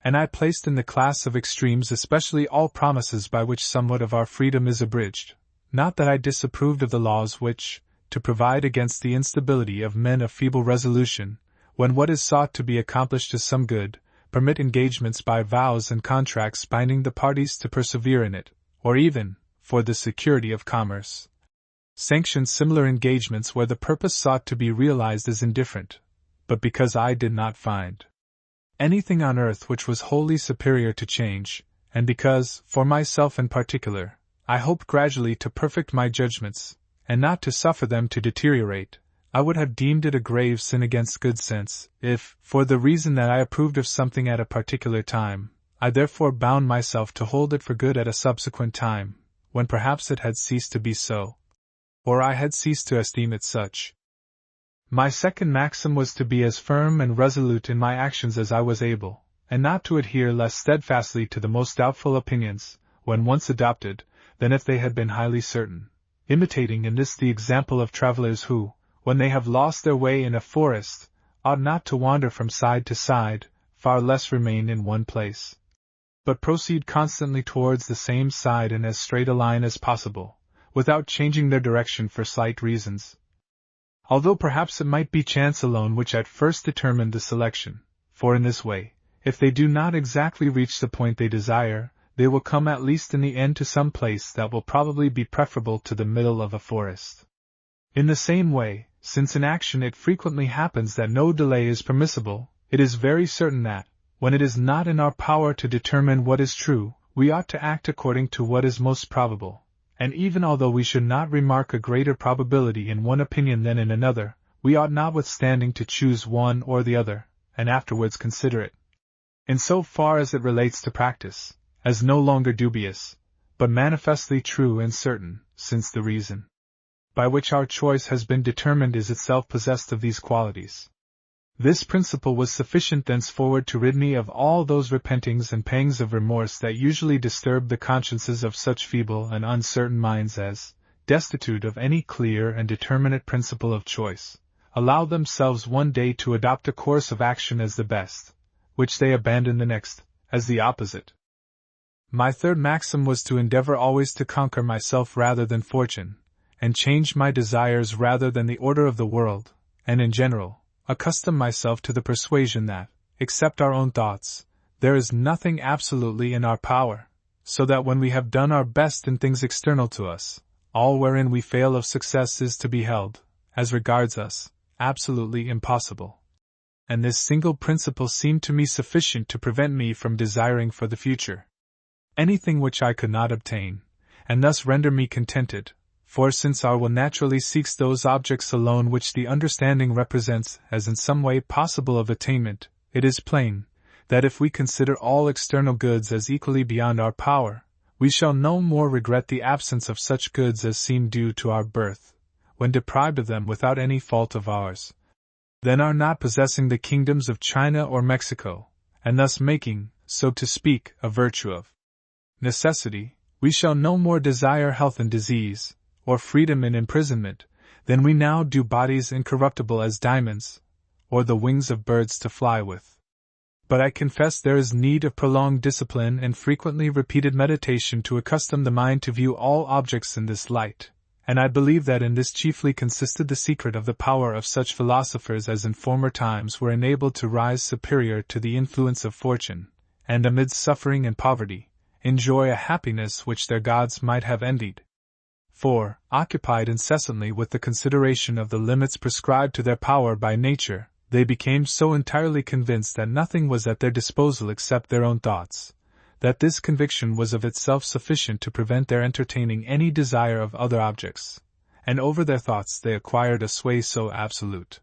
And I placed in the class of extremes especially all promises by which somewhat of our freedom is abridged, not that I disapproved of the laws which, to provide against the instability of men of feeble resolution, when what is sought to be accomplished is some good, permit engagements by vows and contracts binding the parties to persevere in it, or even, for the security of commerce, sanction similar engagements where the purpose sought to be realized as indifferent, but because I did not find anything on earth which was wholly superior to change, and because, for myself in particular, I hoped gradually to perfect my judgments, and not to suffer them to deteriorate, I would have deemed it a grave sin against good sense, if, for the reason that I approved of something at a particular time, I therefore bound myself to hold it for good at a subsequent time, when perhaps it had ceased to be so, or I had ceased to esteem it such. My second maxim was to be as firm and resolute in my actions as I was able, and not to adhere less steadfastly to the most doubtful opinions, when once adopted, than if they had been highly certain, imitating in this the example of travelers who, when they have lost their way in a forest, ought not to wander from side to side, far less remain in one place, but proceed constantly towards the same side in as straight a line as possible, without changing their direction for slight reasons. Although perhaps it might be chance alone which at first determined the selection, for in this way, if they do not exactly reach the point they desire, they will come at least in the end to some place that will probably be preferable to the middle of a forest. In the same way, since in action it frequently happens that no delay is permissible, it is very certain that, when it is not in our power to determine what is true, we ought to act according to what is most probable, and even although we should not remark a greater probability in one opinion than in another, we ought notwithstanding to choose one or the other, and afterwards consider it, in so far as it relates to practice, as no longer dubious, but manifestly true and certain, since the reason by which our choice has been determined is itself possessed of these qualities. This principle was sufficient thenceforward to rid me of all those repentings and pangs of remorse that usually disturb the consciences of such feeble and uncertain minds as, destitute of any clear and determinate principle of choice, allow themselves one day to adopt a course of action as the best, which they abandon the next, as the opposite. My third maxim was to endeavor always to conquer myself rather than fortune, and change my desires rather than the order of the world, and in general, accustom myself to the persuasion that, except our own thoughts, there is nothing absolutely in our power, so that when we have done our best in things external to us, all wherein we fail of success is to be held, as regards us, absolutely impossible. And this single principle seemed to me sufficient to prevent me from desiring for the future anything which I could not obtain, and thus render me contented. For since our will naturally seeks those objects alone which the understanding represents as in some way possible of attainment, it is plain that if we consider all external goods as equally beyond our power, we shall no more regret the absence of such goods as seem due to our birth, when deprived of them without any fault of ours, than our not possessing the kingdoms of China or Mexico, and thus making, so to speak, a virtue of necessity, we shall no more desire health in disease, or freedom in imprisonment, than we now do bodies incorruptible as diamonds, or the wings of birds to fly with. But I confess there is need of prolonged discipline and frequently repeated meditation to accustom the mind to view all objects in this light, and I believe that in this chiefly consisted the secret of the power of such philosophers as in former times were enabled to rise superior to the influence of fortune, and amidst suffering and poverty, enjoy a happiness which their gods might have envied. For, occupied incessantly with the consideration of the limits prescribed to their power by nature, they became so entirely convinced that nothing was at their disposal except their own thoughts, that this conviction was of itself sufficient to prevent their entertaining any desire of other objects, and over their thoughts they acquired a sway so absolute,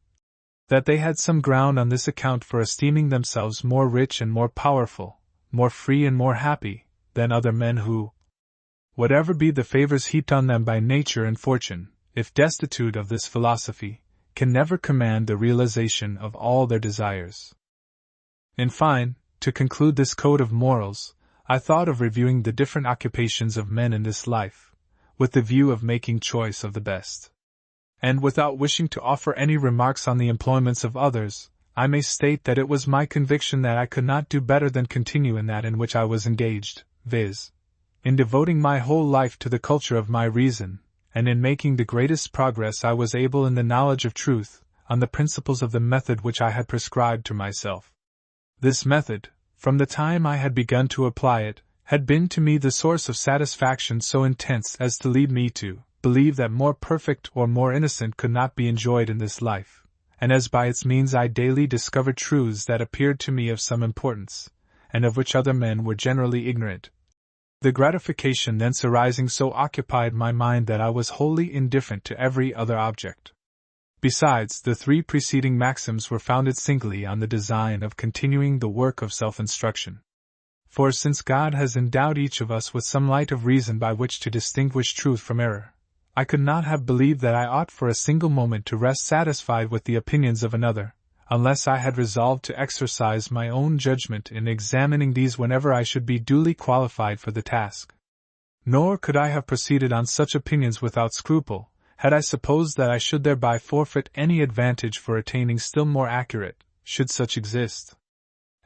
that they had some ground on this account for esteeming themselves more rich and more powerful, more free and more happy, than other men who, whatever be the favors heaped on them by nature and fortune, if destitute of this philosophy, can never command the realization of all their desires. In fine, to conclude this code of morals, I thought of reviewing the different occupations of men in this life, with the view of making choice of the best. And without wishing to offer any remarks on the employments of others, I may state that it was my conviction that I could not do better than continue in that in which I was engaged, viz., in devoting my whole life to the culture of my reason, and in making the greatest progress I was able in the knowledge of truth, on the principles of the method which I had prescribed to myself. This method, from the time I had begun to apply it, had been to me the source of satisfaction so intense as to lead me to believe that more perfect or more innocent could not be enjoyed in this life, and as by its means I daily discovered truths that appeared to me of some importance, and of which other men were generally ignorant. The gratification thence arising so occupied my mind that I was wholly indifferent to every other object. Besides, the three preceding maxims were founded singly on the design of continuing the work of self-instruction. For since God has endowed each of us with some light of reason by which to distinguish truth from error, I could not have believed that I ought for a single moment to rest satisfied with the opinions of another, unless I had resolved to exercise my own judgment in examining these whenever I should be duly qualified for the task. Nor could I have proceeded on such opinions without scruple, had I supposed that I should thereby forfeit any advantage for attaining still more accurate, should such exist.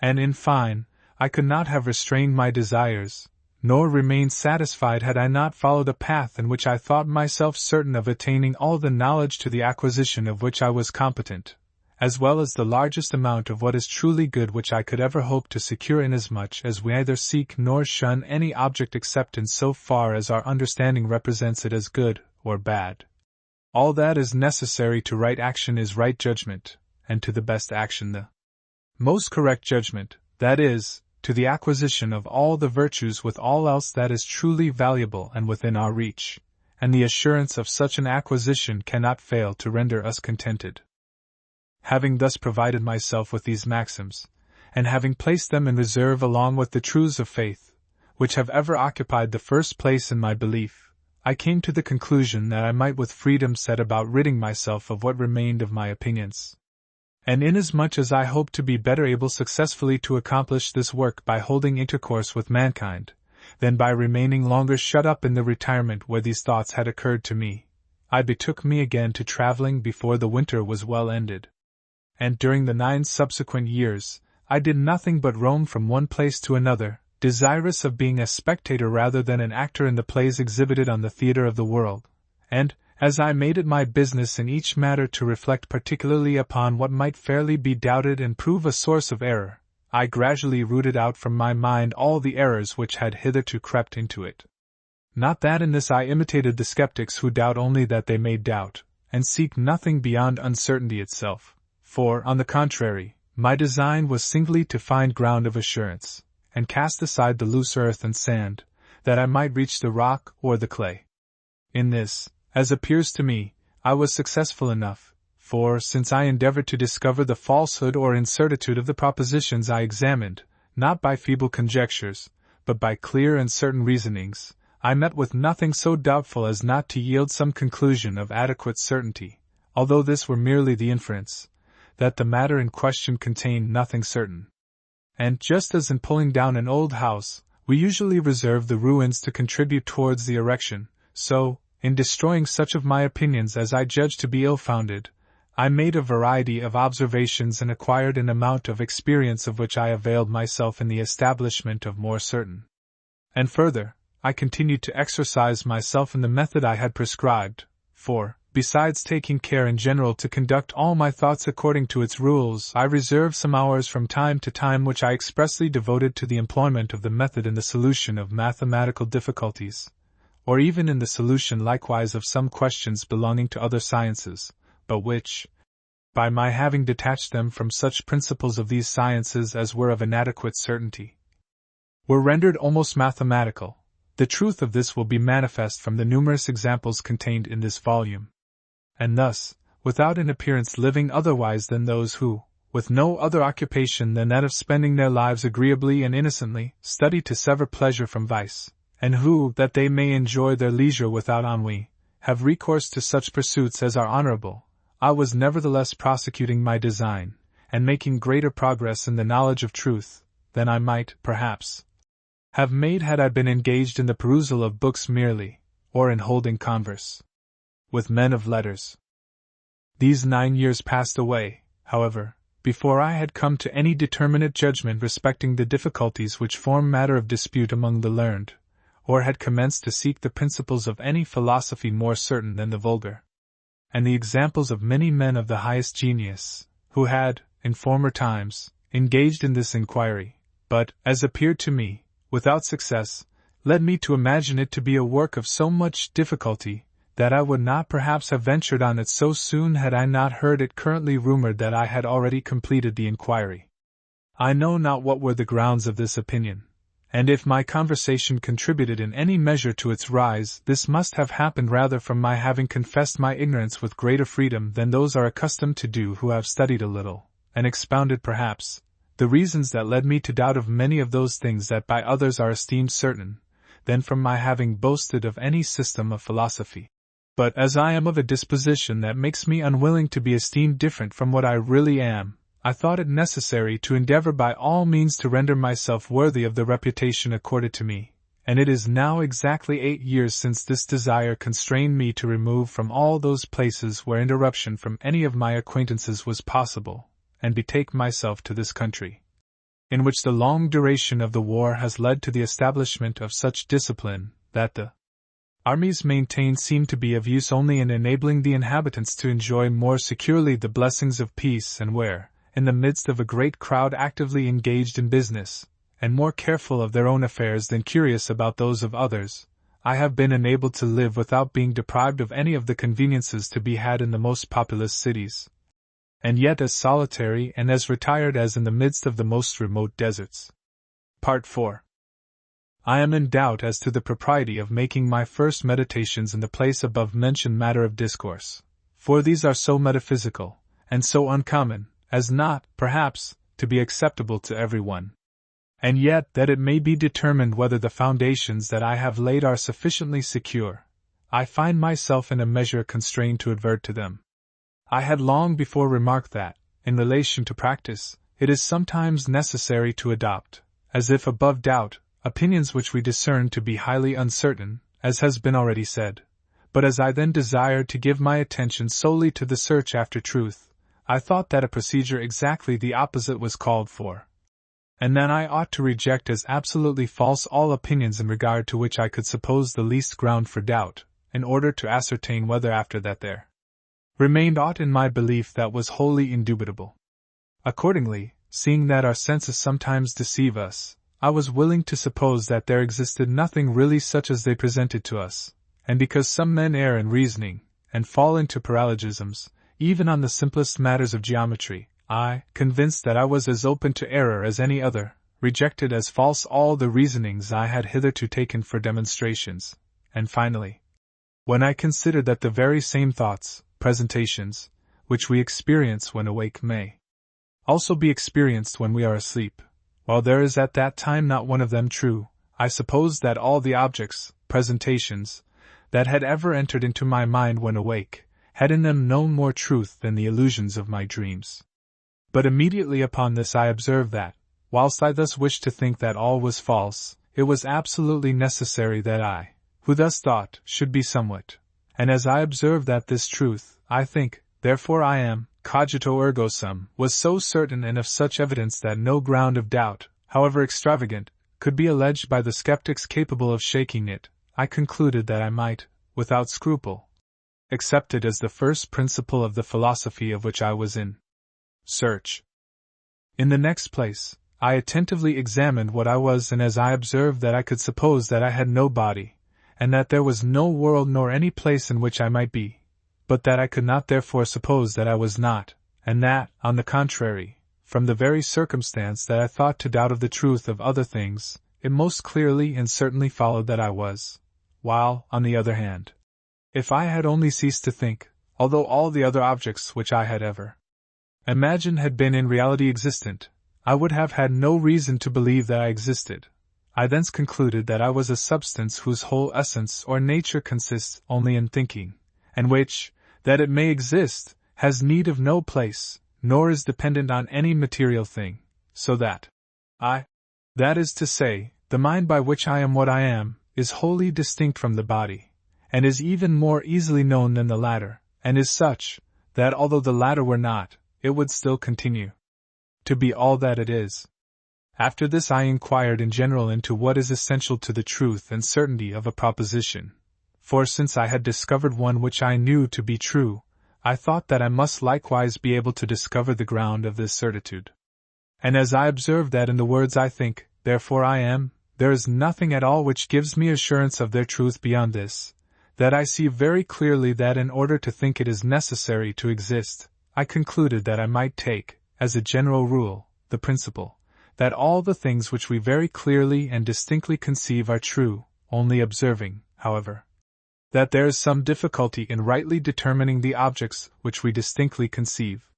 And in fine, I could not have restrained my desires, nor remained satisfied had I not followed a path in which I thought myself certain of attaining all the knowledge to the acquisition of which I was competent, as well as the largest amount of what is truly good which I could ever hope to secure, inasmuch as we neither seek nor shun any object except in so far as our understanding represents it as good or bad. All that is necessary to right action is right judgment, and to the best action the most correct judgment, that is, to the acquisition of all the virtues with all else that is truly valuable and within our reach, and the assurance of such an acquisition cannot fail to render us contented. Having thus provided myself with these maxims, and having placed them in reserve along with the truths of faith, which have ever occupied the first place in my belief, I came to the conclusion that I might with freedom set about ridding myself of what remained of my opinions. And inasmuch as I hoped to be better able successfully to accomplish this work by holding intercourse with mankind, than by remaining longer shut up in the retirement where these thoughts had occurred to me, I betook me again to traveling before the winter was well ended. And during the 9 subsequent years, I did nothing but roam from one place to another, desirous of being a spectator rather than an actor in the plays exhibited on the theatre of the world, and, as I made it my business in each matter to reflect particularly upon what might fairly be doubted and prove a source of error, I gradually rooted out from my mind all the errors which had hitherto crept into it. Not that in this I imitated the skeptics who doubt only that they may doubt, and seek nothing beyond uncertainty itself. For, on the contrary, my design was singly to find ground of assurance, and cast aside the loose earth and sand, that I might reach the rock or the clay. In this, as appears to me, I was successful enough, for, since I endeavored to discover the falsehood or incertitude of the propositions I examined, not by feeble conjectures, but by clear and certain reasonings, I met with nothing so doubtful as not to yield some conclusion of adequate certainty, although this were merely the inference, that the matter in question contained nothing certain. And just as in pulling down an old house, we usually reserve the ruins to contribute towards the erection, so, in destroying such of my opinions as I judged to be ill-founded, I made a variety of observations and acquired an amount of experience of which I availed myself in the establishment of more certain. And further, I continued to exercise myself in the method I had prescribed, for, besides taking care in general to conduct all my thoughts according to its rules, I reserved some hours from time to time which I expressly devoted to the employment of the method in the solution of mathematical difficulties, or even in the solution likewise of some questions belonging to other sciences, but which, by my having detached them from such principles of these sciences as were of inadequate certainty, were rendered almost mathematical. The truth of this will be manifest from the numerous examples contained in this volume. And thus, without an appearance living otherwise than those who, with no other occupation than that of spending their lives agreeably and innocently, study to sever pleasure from vice, and who, that they may enjoy their leisure without ennui, have recourse to such pursuits as are honorable, I was nevertheless prosecuting my design, and making greater progress in the knowledge of truth, than I might, perhaps, have made had I been engaged in the perusal of books merely, or in holding converse with men of letters. These 9 years passed away, however, before I had come to any determinate judgment respecting the difficulties which form matter of dispute among the learned, or had commenced to seek the principles of any philosophy more certain than the vulgar. And the examples of many men of the highest genius, who had, in former times, engaged in this inquiry, but, as appeared to me, without success, led me to imagine it to be a work of so much difficulty, that I would not perhaps have ventured on it so soon had I not heard it currently rumored that I had already completed the inquiry. I know not what were the grounds of this opinion, and if my conversation contributed in any measure to its rise, this must have happened rather from my having confessed my ignorance with greater freedom than those are accustomed to do who have studied a little, and expounded perhaps the reasons that led me to doubt of many of those things that by others are esteemed certain, than from my having boasted of any system of philosophy. But as I am of a disposition that makes me unwilling to be esteemed different from what I really am, I thought it necessary to endeavor by all means to render myself worthy of the reputation accorded to me, and it is now exactly 8 years since this desire constrained me to remove from all those places where interruption from any of my acquaintances was possible, and betake myself to this country, in which the long duration of the war has led to the establishment of such discipline, that the armies maintained seem to be of use only in enabling the inhabitants to enjoy more securely the blessings of peace, and where, in the midst of a great crowd actively engaged in business, and more careful of their own affairs than curious about those of others, I have been enabled to live without being deprived of any of the conveniences to be had in the most populous cities, and yet as solitary and as retired as in the midst of the most remote deserts. Part 4. I am in doubt as to the propriety of making my first meditations in the place above mentioned matter of discourse, for these are so metaphysical, and so uncommon, as not, perhaps, to be acceptable to every one. And yet that it may be determined whether the foundations that I have laid are sufficiently secure, I find myself in a measure constrained to advert to them. I had long before remarked that, in relation to practice, it is sometimes necessary to adopt, as if above doubt, opinions which we discern to be highly uncertain, as has been already said. But as I then desired to give my attention solely to the search after truth, I thought that a procedure exactly the opposite was called for, and that I ought to reject as absolutely false all opinions in regard to which I could suppose the least ground for doubt, in order to ascertain whether after that there remained aught in my belief that was wholly indubitable. Accordingly, seeing that our senses sometimes deceive us, I was willing to suppose that there existed nothing really such as they presented to us, and because some men err in reasoning, and fall into paralogisms, even on the simplest matters of geometry, I, convinced that I was as open to error as any other, rejected as false all the reasonings I had hitherto taken for demonstrations, and finally, when I considered that the very same thoughts, presentations, which we experience when awake may also be experienced when we are asleep, while there is at that time not one of them true, I supposed that all the objects, presentations, that had ever entered into my mind when awake, had in them no more truth than the illusions of my dreams. But immediately upon this I observed that, whilst I thus wished to think that all was false, it was absolutely necessary that I, who thus thought, should be somewhat. And as I observed that this truth, I think, therefore I am, cogito ergo sum, was so certain and of such evidence that no ground of doubt, however extravagant, could be alleged by the skeptics capable of shaking it, I concluded that I might, without scruple, accept it as the first principle of the philosophy of which I was in search. In the next place, I attentively examined what I was, and as I observed that I could suppose that I had no body, and that there was no world nor any place in which I might be, but that I could not therefore suppose that I was not, and that, on the contrary, from the very circumstance that I thought to doubt of the truth of other things, it most clearly and certainly followed that I was, while, on the other hand, if I had only ceased to think, although all the other objects which I had ever imagined had been in reality existent, I would have had no reason to believe that I existed. I thence concluded that I was a substance whose whole essence or nature consists only in thinking, and which, that it may exist, has need of no place, nor is dependent on any material thing, so that that is to say, the mind by which I am what I am, is wholly distinct from the body, and is even more easily known than the latter, and is such, that although the latter were not, it would still continue to be all that it is. After this I inquired in general into what is essential to the truth and certainty of a proposition, for since I had discovered one which I knew to be true, I thought that I must likewise be able to discover the ground of this certitude. And as I observed that in the words I think, therefore I am, there is nothing at all which gives me assurance of their truth beyond this, that I see very clearly that in order to think it is necessary to exist, I concluded that I might take, as a general rule, the principle, that all the things which we very clearly and distinctly conceive are true, only observing, however, that there is some difficulty in rightly determining the objects which we distinctly conceive.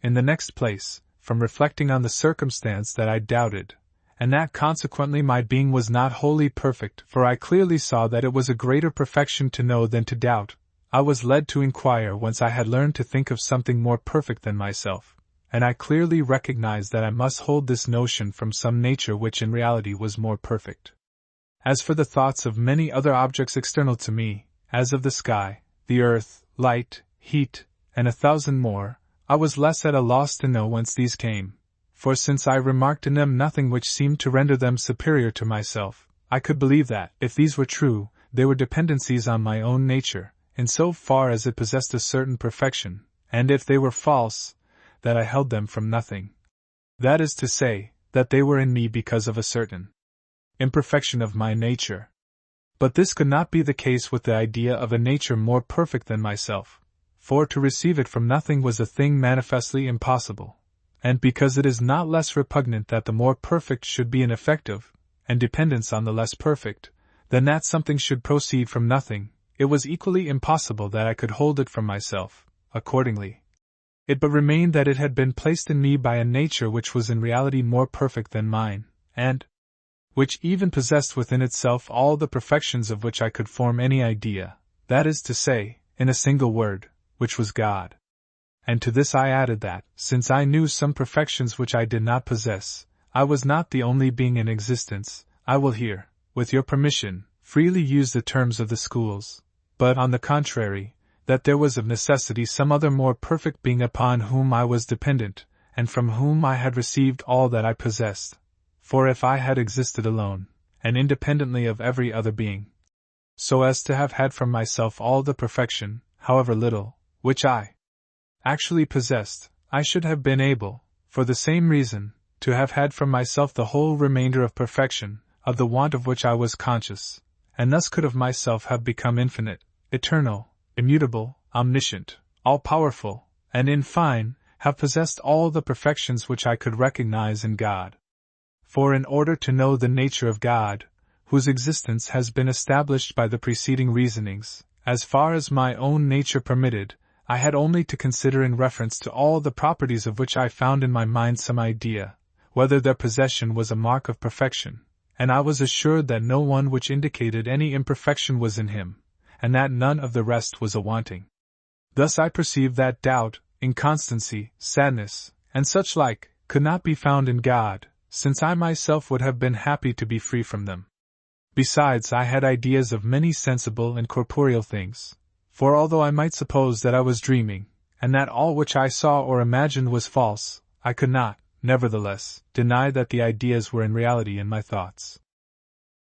In the next place, from reflecting on the circumstance that I doubted, and that consequently my being was not wholly perfect, for I clearly saw that it was a greater perfection to know than to doubt, I was led to inquire whence I had learned to think of something more perfect than myself, and I clearly recognized that I must hold this notion from some nature which in reality was more perfect. As for the thoughts of many other objects external to me, as of the sky, the earth, light, heat, and 1,000 more, I was less at a loss to know whence these came, for since I remarked in them nothing which seemed to render them superior to myself, I could believe that, if these were true, they were dependencies on my own nature, in so far as it possessed a certain perfection, and if they were false, that I held them from nothing. That is to say, that they were in me because of a certain imperfection of my nature. But this could not be the case with the idea of a nature more perfect than myself, for to receive it from nothing was a thing manifestly impossible, and because it is not less repugnant that the more perfect should be ineffective, and dependence on the less perfect, than that something should proceed from nothing, it was equally impossible that I could hold it from myself. Accordingly, it but remained that it had been placed in me by a nature which was in reality more perfect than mine, and which even possessed within itself all the perfections of which I could form any idea, that is to say, in a single word, which was God. And to this I added that, since I knew some perfections which I did not possess, I was not the only being in existence. I will here, with your permission, freely use the terms of the schools, but on the contrary, that there was of necessity some other more perfect being upon whom I was dependent, and from whom I had received all that I possessed. For if I had existed alone, and independently of every other being, so as to have had from myself all the perfection, however little, which I actually possessed, I should have been able, for the same reason, to have had from myself the whole remainder of perfection, of the want of which I was conscious, and thus could of myself have become infinite, eternal, immutable, omniscient, all-powerful, and in fine, have possessed all the perfections which I could recognize in God. For in order to know the nature of God, whose existence has been established by the preceding reasonings, as far as my own nature permitted, I had only to consider in reference to all the properties of which I found in my mind some idea, whether their possession was a mark of perfection, and I was assured that no one which indicated any imperfection was in him, and that none of the rest was a wanting. Thus I perceived that doubt, inconstancy, sadness, and such like, could not be found in God, since I myself would have been happy to be free from them. Besides, I had ideas of many sensible and corporeal things, for although I might suppose that I was dreaming, and that all which I saw or imagined was false, I could not, nevertheless, deny that the ideas were in reality in my thoughts.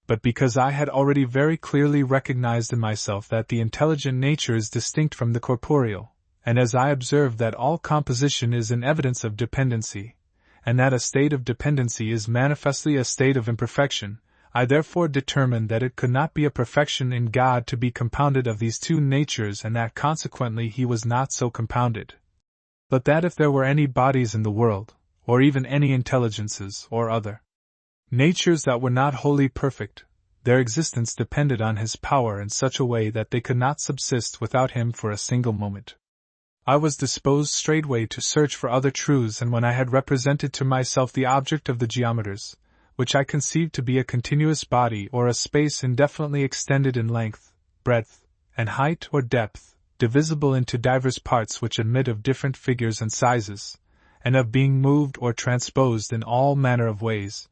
But because I had already very clearly recognized in myself that the intelligent nature is distinct from the corporeal, and as I observed that all composition is an evidence of dependency, and that a state of dependency is manifestly a state of imperfection, I therefore determined that it could not be a perfection in God to be compounded of these two natures, and that consequently he was not so compounded. But that if there were any bodies in the world, or even any intelligences or other natures that were not wholly perfect, their existence depended on his power in such a way that they could not subsist without him for a single moment. I was disposed straightway to search for other truths, and when I had represented to myself the object of the geometers, which I conceived to be a continuous body or a space indefinitely extended in length, breadth, and height or depth, divisible into divers parts which admit of different figures and sizes, and of being moved or transposed in all manner of ways,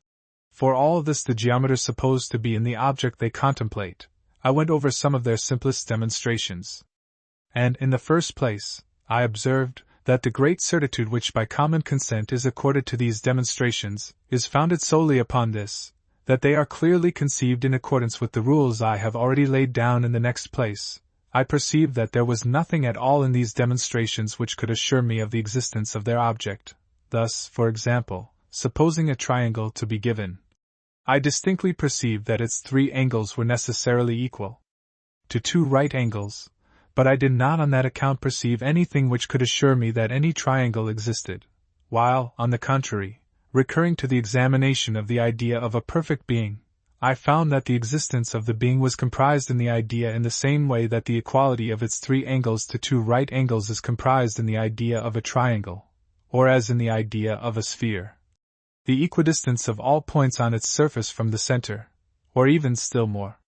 for all this the geometers suppose to be in the object they contemplate, I went over some of their simplest demonstrations. And, in the first place, I observed that the great certitude which by common consent is accorded to these demonstrations is founded solely upon this, that they are clearly conceived in accordance with the rules I have already laid down. In the next place, I perceived that there was nothing at all in these demonstrations which could assure me of the existence of their object. Thus, for example, supposing a triangle to be given, I distinctly perceived that its 3 angles were necessarily equal to 2 right angles, but I did not on that account perceive anything which could assure me that any triangle existed, while, on the contrary, recurring to the examination of the idea of a perfect being, I found that the existence of the being was comprised in the idea in the same way that the equality of its 3 angles to 2 right angles is comprised in the idea of a triangle, or as in the idea of a sphere. The equidistance of all points on its surface from the center, or even still more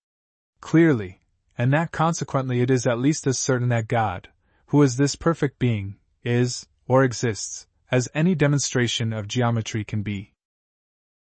clearly, and that consequently it is at least as certain that God, who is this perfect being, is, or exists, as any demonstration of geometry can be.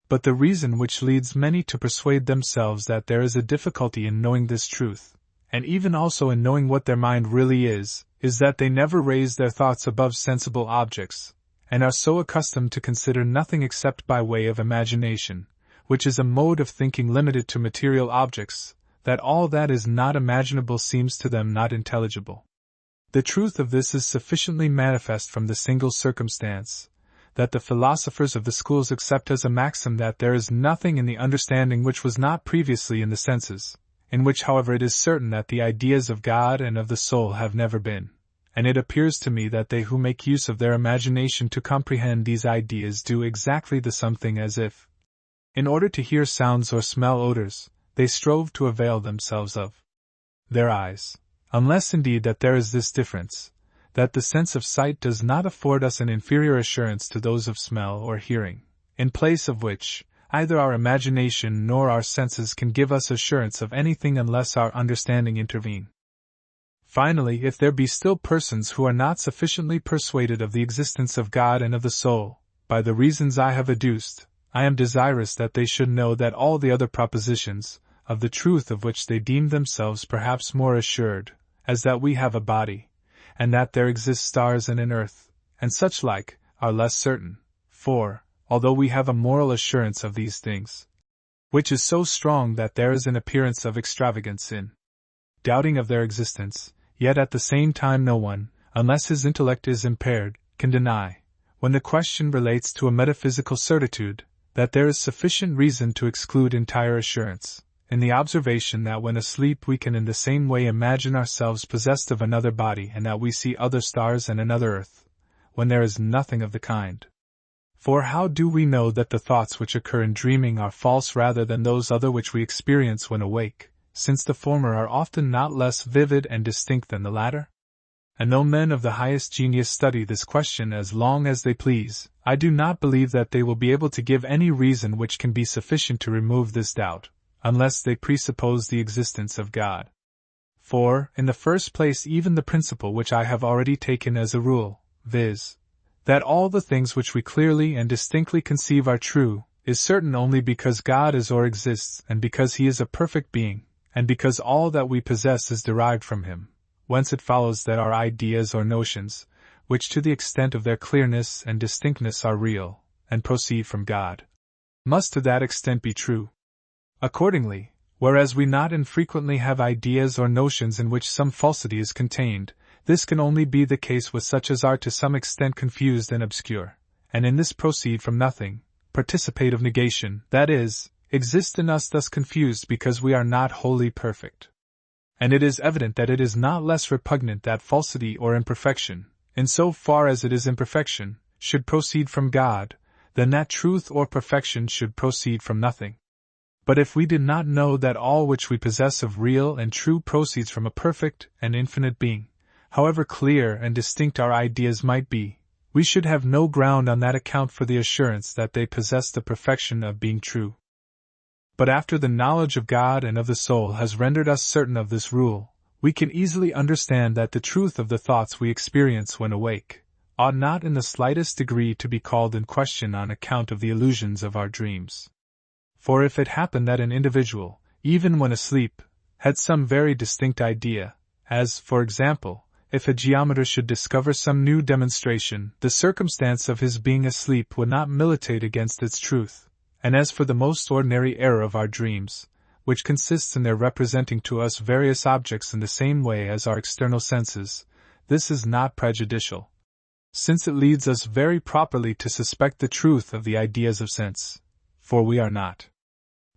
But the reason which leads many to persuade themselves that there is a difficulty in knowing this truth, and even also in knowing what their mind really is that they never raise their thoughts above sensible objects, and are so accustomed to consider nothing except by way of imagination, which is a mode of thinking limited to material objects, that all that is not imaginable seems to them not intelligible. The truth of this is sufficiently manifest from the single circumstance, that the philosophers of the schools accept as a maxim that there is nothing in the understanding which was not previously in the senses, in which however it is certain that the ideas of God and of the soul have never been, and it appears to me that they who make use of their imagination to comprehend these ideas do exactly the same thing as if, in order to hear sounds or smell odors, they strove to avail themselves of their eyes, unless indeed that there is this difference, that the sense of sight does not afford us an inferior assurance to those of smell or hearing, in place of which, either our imagination nor our senses can give us assurance of anything unless our understanding intervene. Finally, if there be still persons who are not sufficiently persuaded of the existence of God and of the soul, by the reasons I have adduced, I am desirous that they should know that all the other propositions, of the truth of which they deem themselves perhaps more assured, as that we have a body, and that there exist stars and an earth, and such like, are less certain, for, although we have a moral assurance of these things, which is so strong that there is an appearance of extravagance in doubting of their existence, yet at the same time no one, unless his intellect is impaired, can deny, when the question relates to a metaphysical certitude, that there is sufficient reason to exclude entire assurance, in the observation that when asleep we can in the same way imagine ourselves possessed of another body and that we see other stars and another earth, when there is nothing of the kind. For how do we know that the thoughts which occur in dreaming are false rather than those other which we experience when awake, since the former are often not less vivid and distinct than the latter? And though men of the highest genius study this question as long as they please, I do not believe that they will be able to give any reason which can be sufficient to remove this doubt, unless they presuppose the existence of God. For, in the first place, even the principle which I have already taken as a rule, viz., That all the things which we clearly and distinctly conceive are true, is certain only because God is or exists, and because He is a perfect being, and because all that we possess is derived from Him, whence it follows that our ideas or notions, which to the extent of their clearness and distinctness are real, and proceed from God, must to that extent be true. Accordingly, whereas we not infrequently have ideas or notions in which some falsity is contained, this can only be the case with such as are to some extent confused and obscure, and in this proceed from nothing, participative negation, that is, exist in us thus confused because we are not wholly perfect. And it is evident that it is not less repugnant that falsity or imperfection, in so far as it is imperfection, should proceed from God, than that truth or perfection should proceed from nothing. But if we did not know that all which we possess of real and true proceeds from a perfect and infinite being, however clear and distinct our ideas might be, we should have no ground on that account for the assurance that they possess the perfection of being true. But after the knowledge of God and of the soul has rendered us certain of this rule, we can easily understand that the truth of the thoughts we experience when awake ought not in the slightest degree to be called in question on account of the illusions of our dreams. For if it happened that an individual, even when asleep, had some very distinct idea, as, for example, if a geometer should discover some new demonstration, the circumstance of his being asleep would not militate against its truth. And as for the most ordinary error of our dreams, which consists in their representing to us various objects in the same way as our external senses, this is not prejudicial, since it leads us very properly to suspect the truth of the ideas of sense, for we are not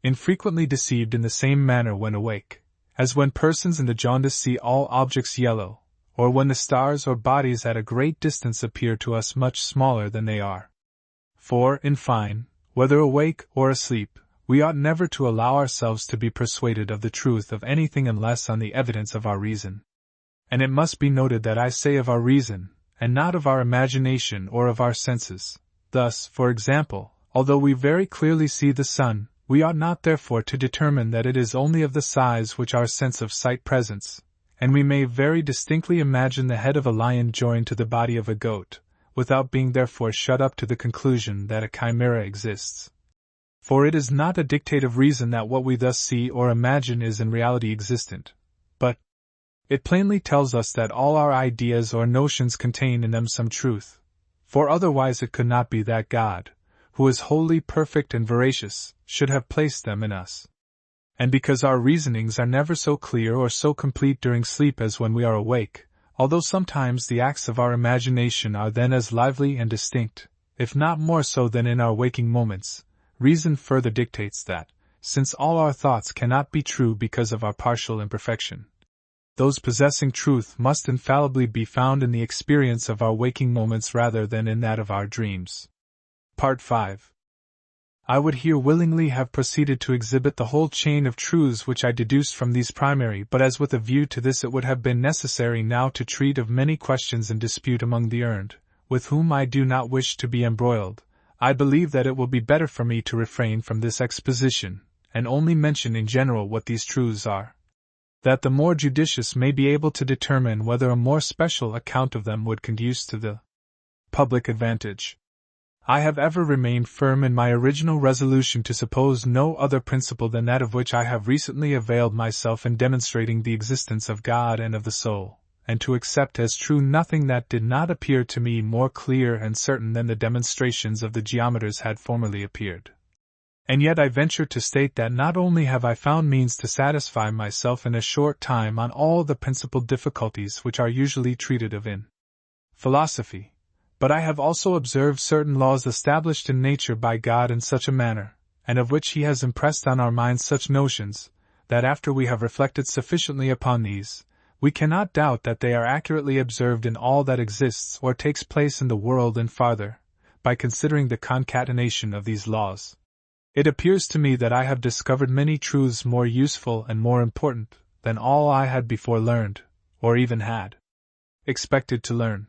infrequently deceived in the same manner when awake, as when persons in the jaundice see all objects yellow, or when the stars or bodies at a great distance appear to us much smaller than they are. For, in fine, whether awake or asleep, we ought never to allow ourselves to be persuaded of the truth of anything unless on the evidence of our reason. And it must be noted that I say of our reason, and not of our imagination or of our senses. Thus, for example, although we very clearly see the sun, we ought not therefore to determine that it is only of the size which our sense of sight presents, and we may very distinctly imagine the head of a lion joined to the body of a goat, without being therefore shut up to the conclusion that a chimera exists. For it is not a dictate of reason that what we thus see or imagine is in reality existent, but it plainly tells us that all our ideas or notions contain in them some truth, for otherwise it could not be that God, who is wholly perfect and veracious, should have placed them in us. And because our reasonings are never so clear or so complete during sleep as when we are awake, although sometimes the acts of our imagination are then as lively and distinct, if not more so than in our waking moments, reason further dictates that, since all our thoughts cannot be true because of our partial imperfection, those possessing truth must infallibly be found in the experience of our waking moments rather than in that of our dreams. Part 5. I would here willingly have proceeded to exhibit the whole chain of truths which I deduced from these primary, but as with a view to this it would have been necessary now to treat of many questions in dispute among the learned, with whom I do not wish to be embroiled, I believe that it will be better for me to refrain from this exposition, and only mention in general what these truths are, that the more judicious may be able to determine whether a more special account of them would conduce to the public advantage. I have ever remained firm in my original resolution to suppose no other principle than that of which I have recently availed myself in demonstrating the existence of God and of the soul, and to accept as true nothing that did not appear to me more clear and certain than the demonstrations of the geometers had formerly appeared. And yet I venture to state that not only have I found means to satisfy myself in a short time on all the principal difficulties which are usually treated of in philosophy, but I have also observed certain laws established in nature by God in such a manner, and of which He has impressed on our minds such notions, that after we have reflected sufficiently upon these, we cannot doubt that they are accurately observed in all that exists or takes place in the world, and farther, by considering the concatenation of these laws, it appears to me that I have discovered many truths more useful and more important than all I had before learned, or even had expected to learn.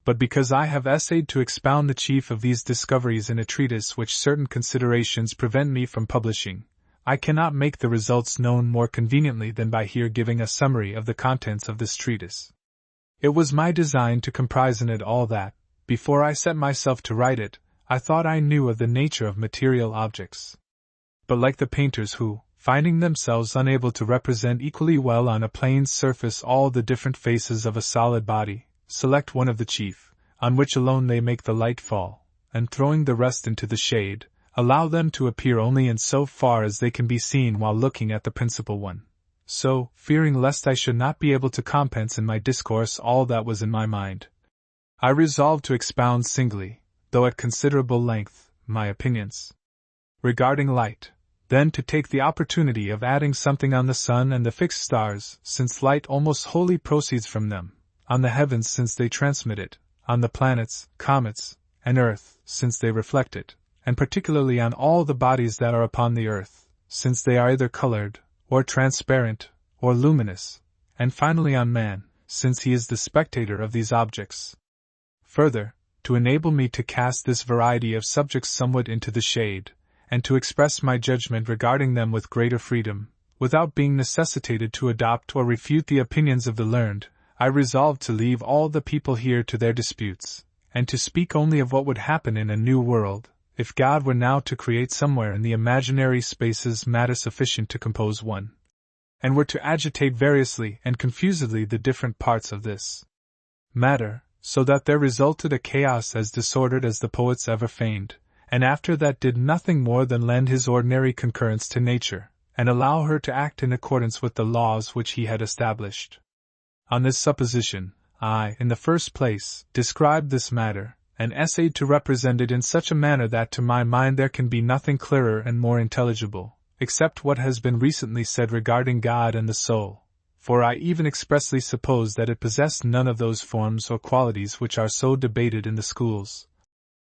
But because I have essayed to expound the chief of these discoveries in a treatise which certain considerations prevent me from publishing, I cannot make the results known more conveniently than by here giving a summary of the contents of this treatise. It was my design to comprise in it all that, Before I set myself to write it, I thought I knew of the nature of material objects. But like the painters who, finding themselves unable to represent equally well on a plain surface all the different faces of a solid body, select one of the chief, on which alone they make the light fall, and throwing the rest into the shade, allow them to appear only in so far as they can be seen while looking at the principal one. So, fearing lest I should not be able to compense in my discourse all that was in my mind, I resolved to expound singly, though at considerable length, my opinions regarding light, then to take the opportunity of adding something on the sun and the fixed stars, since light almost wholly proceeds from them, on the heavens since they transmit it, on the planets, comets, and earth, since they reflect it, and particularly on all the bodies that are upon the earth, since they are either colored, or transparent, or luminous, and finally on man, since he is the spectator of these objects. Further, to enable me to cast this variety of subjects somewhat into the shade, and to express my judgment regarding them with greater freedom, without being necessitated to adopt or refute the opinions of the learned, I resolved to leave all the people here to their disputes, and to speak only of what would happen in a new world, if God were now to create somewhere in the imaginary spaces matter sufficient to compose one, and were to agitate variously and confusedly the different parts of this matter, so that there resulted a chaos as disordered as the poets ever feigned, and after that did nothing more than lend his ordinary concurrence to nature, and allow her to act in accordance with the laws which he had established. On this supposition, I, in the first place, described this matter, and essayed to represent it in such a manner that to my mind there can be nothing clearer and more intelligible, except what has been recently said regarding God and the soul, for I even expressly suppose that it possessed none of those forms or qualities which are so debated in the schools,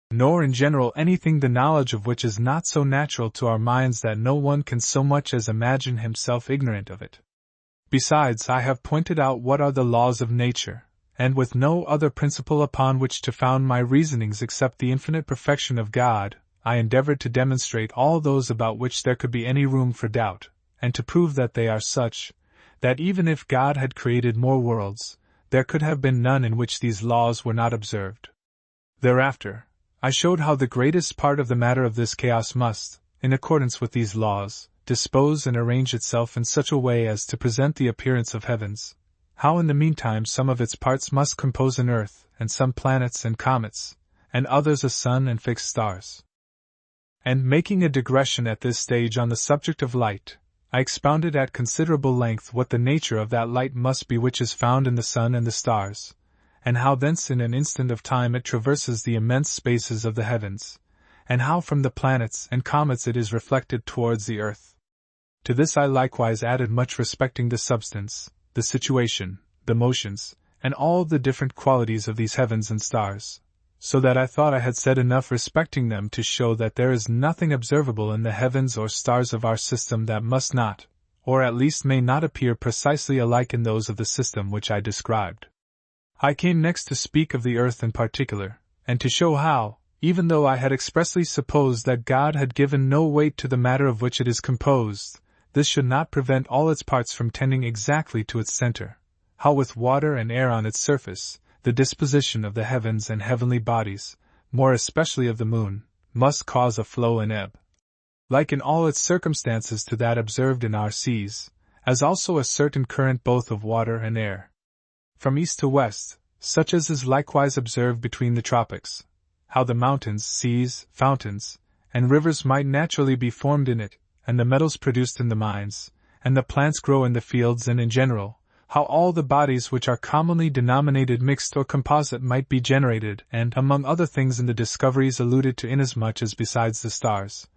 nor in general anything the knowledge of which is not so natural to our minds that no one can so much as imagine himself ignorant of it. Besides, I have pointed out what are the laws of nature, and with no other principle upon which to found my reasonings except the infinite perfection of God, I endeavored to demonstrate all those about which there could be any room for doubt, and to prove that they are such, that even if God had created more worlds, there could have been none in which these laws were not observed. Thereafter, I showed how the greatest part of the matter of this chaos must, in accordance with these laws, dispose and arrange itself in such a way as to present the appearance of heavens, how in the meantime some of its parts must compose an earth, and some planets and comets, and others a sun and fixed stars. And making a digression at this stage on the subject of light, I expounded at considerable length what the nature of that light must be which is found in the sun and the stars, and how thence in an instant of time it traverses the immense spaces of the heavens, and how from the planets and comets it is reflected towards the earth. To this I likewise added much respecting the substance, the situation, the motions, and all the different qualities of these heavens and stars, so that I thought I had said enough respecting them to show that there is nothing observable in the heavens or stars of our system that must not, or at least may not appear precisely alike in those of the system which I described. I came next to speak of the earth in particular, and to show how, even though I had expressly supposed that God had given no weight to the matter of which it is composed, this should not prevent all its parts from tending exactly to its center, how with water and air on its surface, the disposition of the heavens and heavenly bodies, more especially of the moon, must cause a flow and ebb, like in all its circumstances to that observed in our seas, as also a certain current both of water and air, from east to west, such as is likewise observed between the tropics, how the mountains, seas, fountains, and rivers might naturally be formed in it, and the metals produced in the mines, and the plants grow in the fields, and in general, how all the bodies which are commonly denominated mixed or composite might be generated, and, among other things in the discoveries alluded to, inasmuch as besides the stars,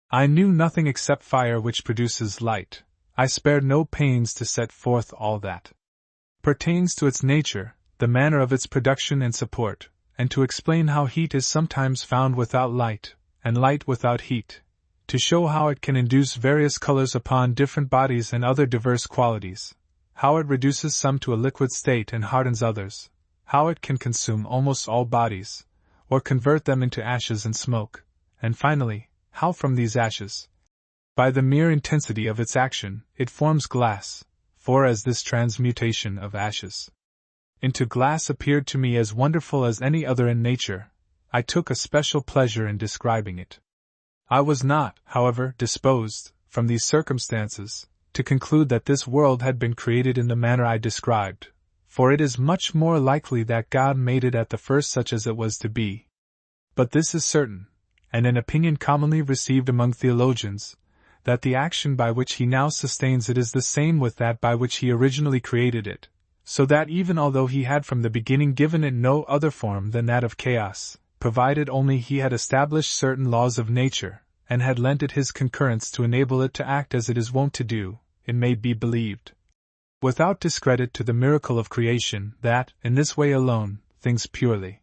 I knew nothing except fire which produces light, I spared no pains to set forth all that pertains to its nature, the manner of its production and support, and to explain how heat is sometimes found without light, and light without heat, to show how it can induce various colors upon different bodies and other diverse qualities, how it reduces some to a liquid state and hardens others, how it can consume almost all bodies, or convert them into ashes and smoke, and finally, how from these ashes, by the mere intensity of its action, it forms glass, for as this transmutation of ashes into glass appeared to me as wonderful as any other in nature. I took a special pleasure in describing it. I was not, however, disposed, from these circumstances, to conclude that this world had been created in the manner I described, for it is much more likely that God made it at the first such as it was to be. But this is certain, and an opinion commonly received among theologians, that the action by which he now sustains it is the same with that by which he originally created it, so that even although he had from the beginning given it no other form than that of chaos, provided only he had established certain laws of nature, and had lent it his concurrence to enable it to act as it is wont to do, it may be believed, without discredit to the miracle of creation, that, in this way alone, things purely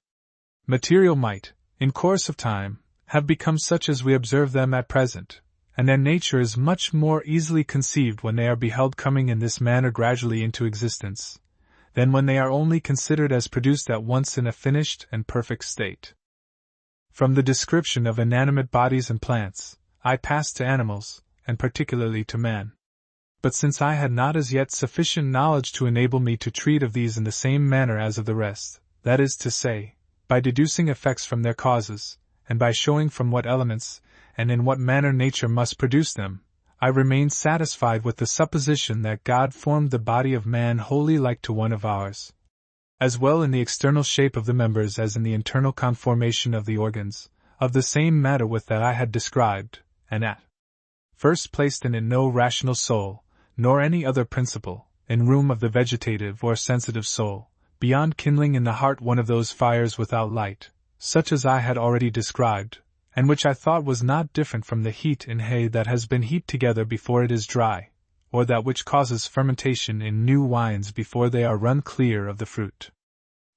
material might, in course of time, have become such as we observe them at present, and their nature is much more easily conceived when they are beheld coming in this manner gradually into existence, than when they are only considered as produced at once in a finished and perfect state. From the description of inanimate bodies and plants, I passed to animals, and particularly to man. But since I had not as yet sufficient knowledge to enable me to treat of these in the same manner as of the rest, that is to say, by deducing effects from their causes, and by showing from what elements, and in what manner nature must produce them, I remained satisfied with the supposition that God formed the body of man wholly like to one of ours, as well in the external shape of the members as in the internal conformation of the organs, of the same matter with that I had described, and at first placed in it no rational soul, nor any other principle, in room of the vegetative or sensitive soul, beyond kindling in the heart one of those fires without light, such as I had already described, and which I thought was not different from the heat in hay that has been heaped together before it is dry, or that which causes fermentation in new wines before they are run clear of the fruit.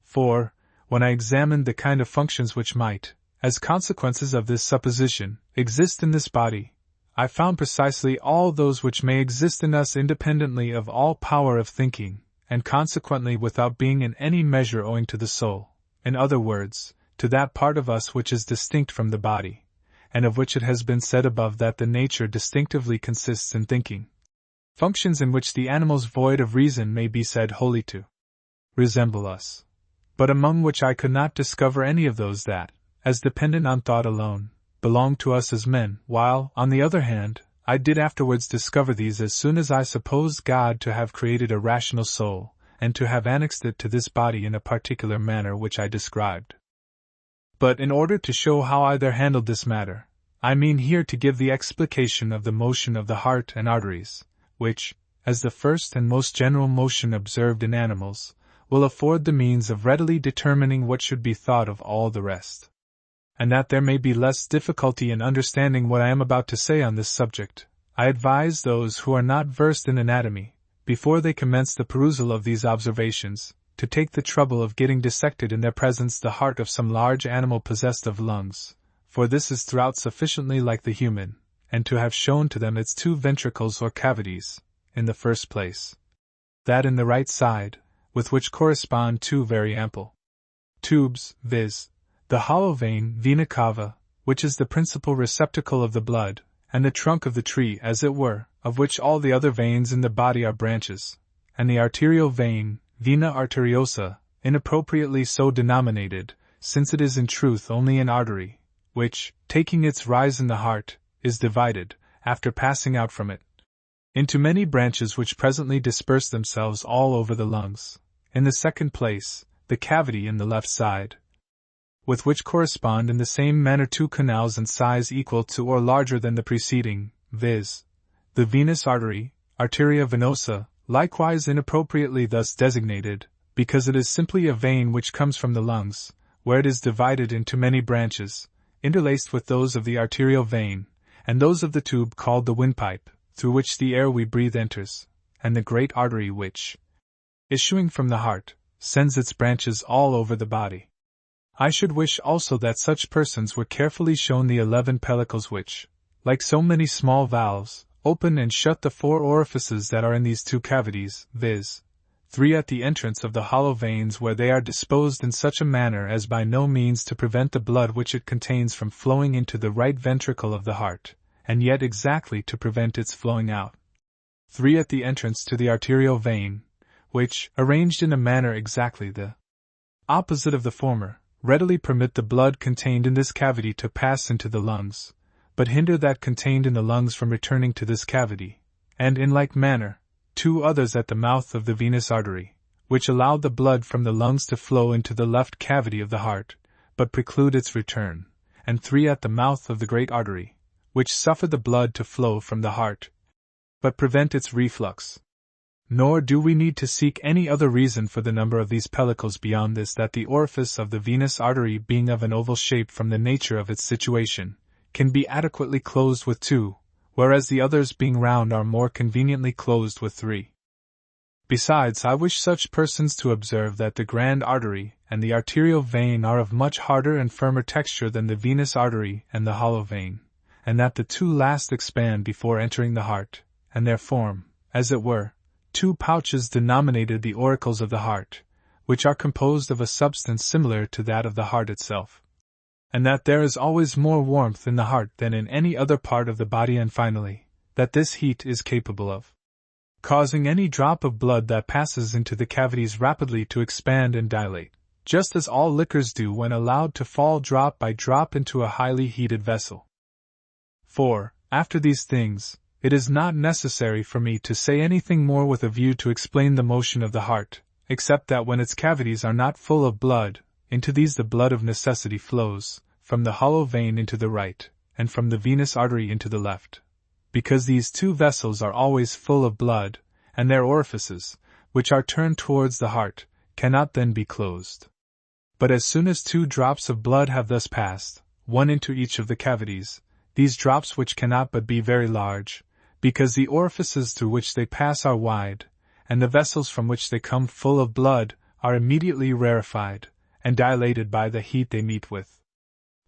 For, when I examined the kind of functions which might, as consequences of this supposition, exist in this body, I found precisely all those which may exist in us independently of all power of thinking, and consequently without being in any measure owing to the soul, in other words, to that part of us which is distinct from the body, and of which it has been said above that the nature distinctively consists in thinking. Functions in which the animals void of reason may be said wholly to resemble us, but among which I could not discover any of those that, as dependent on thought alone, belong to us as men, while, on the other hand, I did afterwards discover these as soon as I supposed God to have created a rational soul, and to have annexed it to this body in a particular manner which I described. But in order to show how I there handled this matter, I mean here to give the explication of the motion of the heart and arteries, which, as the first and most general motion observed in animals, will afford the means of readily determining what should be thought of all the rest. And that there may be less difficulty in understanding what I am about to say on this subject, I advise those who are not versed in anatomy, before they commence the perusal of these observations, to take the trouble of getting dissected in their presence the heart of some large animal possessed of lungs, for this is throughout sufficiently like the human, and to have shown to them its two ventricles or cavities, in the first place, that in the right side, with which correspond two very ample tubes, viz., the hollow vein, vena cava, which is the principal receptacle of the blood, and the trunk of the tree, as it were, of which all the other veins in the body are branches, and the arterial vein, vena arteriosa, inappropriately so denominated, since it is in truth only an artery, which, taking its rise in the heart, is divided, after passing out from it, into many branches which presently disperse themselves all over the lungs. In the second place, the cavity in the left side, with which correspond in the same manner two canals in size equal to or larger than the preceding, viz., the venous artery, arteria venosa, likewise inappropriately thus designated, because it is simply a vein which comes from the lungs, where it is divided into many branches, interlaced with those of the arterial vein, and those of the tube called the windpipe, through which the air we breathe enters, and the great artery which, issuing from the heart, sends its branches all over the body. I should wish also that such persons were carefully shown the 11 pellicles which, like so many small valves, open and shut the 4 orifices that are in these two cavities, viz., 3 at the entrance of the hollow veins, where they are disposed in such a manner as by no means to prevent the blood which it contains from flowing into the right ventricle of the heart, and yet exactly to prevent its flowing out. 3 at the entrance to the arterial vein, which, arranged in a manner exactly the opposite of the former, readily permit the blood contained in this cavity to pass into the lungs, but hinder that contained in the lungs from returning to this cavity, and in like manner, 2 others at the mouth of the venous artery, which allow the blood from the lungs to flow into the left cavity of the heart, but preclude its return, and 3 at the mouth of the great artery, which suffer the blood to flow from the heart, but prevent its reflux. Nor do we need to seek any other reason for the number of these pellicles beyond this, that the orifice of the venous artery, being of an oval shape from the nature of its situation, can be adequately closed with 2, whereas the others being round are more conveniently closed with 3. Besides, I wish such persons to observe that the grand artery and the arterial vein are of much harder and firmer texture than the venous artery and the hollow vein, and that the 2 last expand before entering the heart, and there form, as it were, 2 pouches denominated the auricles of the heart, which are composed of a substance similar to that of the heart itself. And that there is always more warmth in the heart than in any other part of the body, and finally, that this heat is capable of causing any drop of blood that passes into the cavities rapidly to expand and dilate, just as all liquors do when allowed to fall drop by drop into a highly heated vessel. For, after these things, it is not necessary for me to say anything more with a view to explain the motion of the heart, except that when its cavities are not full of blood, into these the blood of necessity flows, from the hollow vein into the right, and from the venous artery into the left, because these 2 vessels are always full of blood, and their orifices, which are turned towards the heart, cannot then be closed. But as soon as 2 drops of blood have thus passed, 1 into each of the cavities, these drops, which cannot but be very large, because the orifices through which they pass are wide, and the vessels from which they come full of blood, are immediately rarefied, and dilated by the heat they meet with.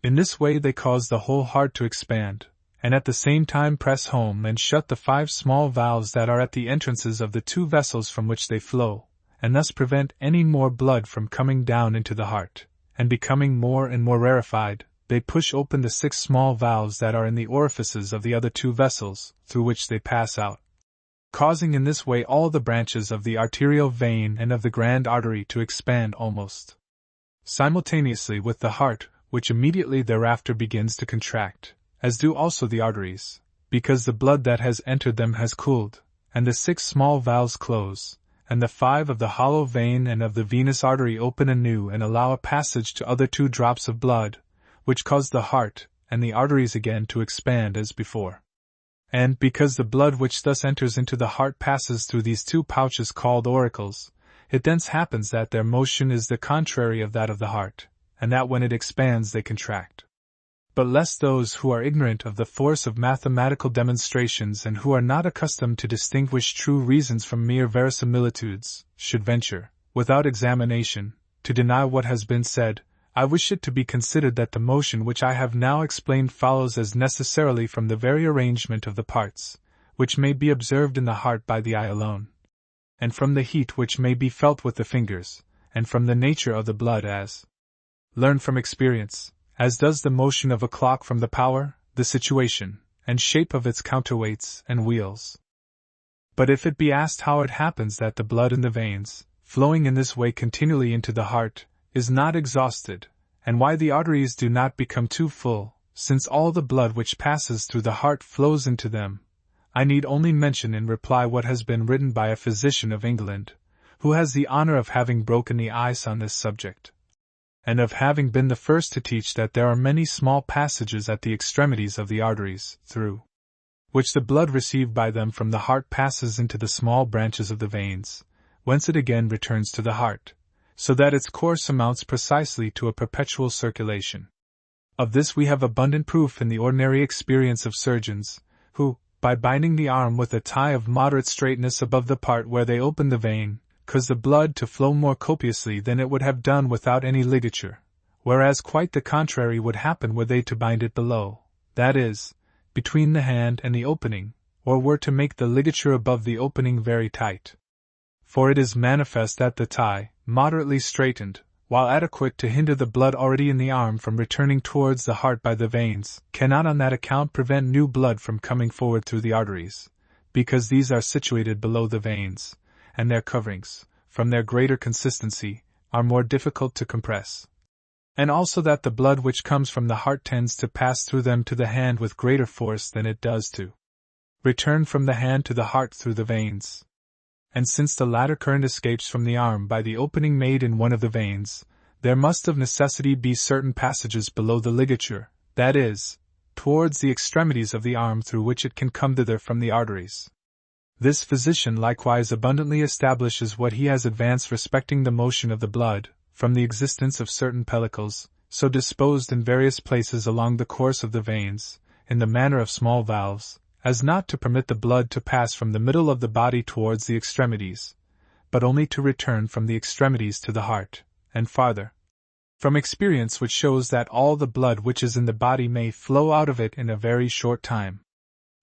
In this way they cause the whole heart to expand, and at the same time press home and shut the 5 small valves that are at the entrances of the 2 vessels from which they flow, and thus prevent any more blood from coming down into the heart, and becoming more and more rarefied. They push open the 6 small valves that are in the orifices of the other 2 vessels, through which they pass out, causing in this way all the branches of the arterial vein and of the grand artery to expand almost simultaneously with the heart, which immediately thereafter begins to contract, as do also the arteries, because the blood that has entered them has cooled, and the 6 small valves close, and the 5 of the hollow vein and of the venous artery open anew and allow a passage to other 2 drops of blood, which cause the heart and the arteries again to expand as before. And because the blood which thus enters into the heart passes through these 2 pouches called auricles, it thence happens that their motion is the contrary of that of the heart, and that when it expands they contract. But lest those who are ignorant of the force of mathematical demonstrations and who are not accustomed to distinguish true reasons from mere verisimilitudes, should venture, without examination, to deny what has been said, I wish it to be considered that the motion which I have now explained follows as necessarily from the very arrangement of the parts, which may be observed in the heart by the eye alone, and from the heat which may be felt with the fingers, and from the nature of the blood as learned from experience, as does the motion of a clock from the power, the situation, and shape of its counterweights and wheels. But if it be asked how it happens that the blood in the veins, flowing in this way continually into the heart, is not exhausted, and why the arteries do not become too full, since all the blood which passes through the heart flows into them, I need only mention in reply what has been written by a physician of England, who has the honor of having broken the ice on this subject, and of having been the first to teach that there are many small passages at the extremities of the arteries, through which the blood received by them from the heart passes into the small branches of the veins, whence it again returns to the heart, so that its course amounts precisely to a perpetual circulation. Of this we have abundant proof in the ordinary experience of surgeons, who, by binding the arm with a tie of moderate straightness above the part where they open the vein, cause the blood to flow more copiously than it would have done without any ligature, whereas quite the contrary would happen were they to bind it below, that is, between the hand and the opening, or were to make the ligature above the opening very tight. For it is manifest that the tie, moderately straightened, while adequate to hinder the blood already in the arm from returning towards the heart by the veins, cannot on that account prevent new blood from coming forward through the arteries, because these are situated below the veins, and their coverings, from their greater consistency, are more difficult to compress. And also that the blood which comes from the heart tends to pass through them to the hand with greater force than it does to return from the hand to the heart through the veins. And since the latter current escapes from the arm by the opening made in one of the veins, there must of necessity be certain passages below the ligature, that is, towards the extremities of the arm through which it can come thither from the arteries. This physician likewise abundantly establishes what he has advanced respecting the motion of the blood, from the existence of certain pellicles, so disposed in various places along the course of the veins, in the manner of small valves, as not to permit the blood to pass from the middle of the body towards the extremities, but only to return from the extremities to the heart, and farther. From experience which shows that all the blood which is in the body may flow out of it in a very short time,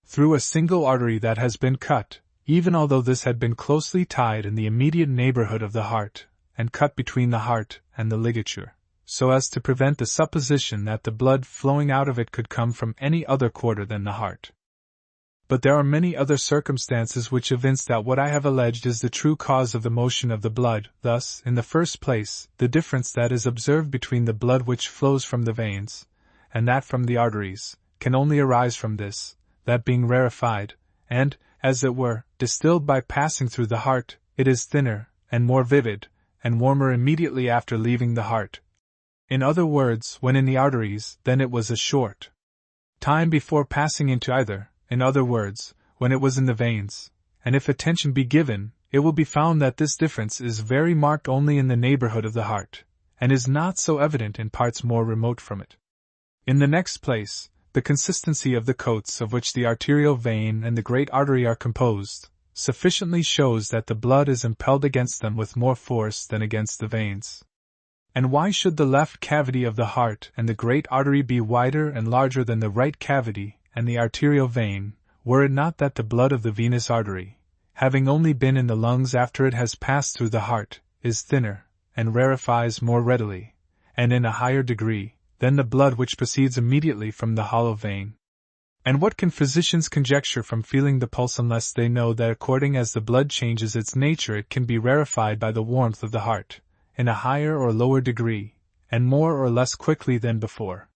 through a single artery that has been cut, even although this had been closely tied in the immediate neighborhood of the heart, and cut between the heart and the ligature, so as to prevent the supposition that the blood flowing out of it could come from any other quarter than the heart. But there are many other circumstances which evince that what I have alleged is the true cause of the motion of the blood. Thus, in the first place, the difference that is observed between the blood which flows from the veins, and that from the arteries, can only arise from this, that being rarefied, and, as it were, distilled by passing through the heart, it is thinner, and more vivid, and warmer immediately after leaving the heart. In other words, when in the arteries, then it was a short time before passing into either, in other words, when it was in the veins, and if attention be given, it will be found that this difference is very marked only in the neighborhood of the heart, and is not so evident in parts more remote from it. In the next place, the consistency of the coats of which the arterial vein and the great artery are composed, sufficiently shows that the blood is impelled against them with more force than against the veins. And why should the left cavity of the heart and the great artery be wider and larger than the right cavity and the arterial vein, were it not that the blood of the venous artery, having only been in the lungs after it has passed through the heart, is thinner, and rarefies more readily, and in a higher degree, than the blood which proceeds immediately from the hollow vein? And what can physicians conjecture from feeling the pulse unless they know that according as the blood changes its nature it can be rarefied by the warmth of the heart, in a higher or lower degree, and more or less quickly than before?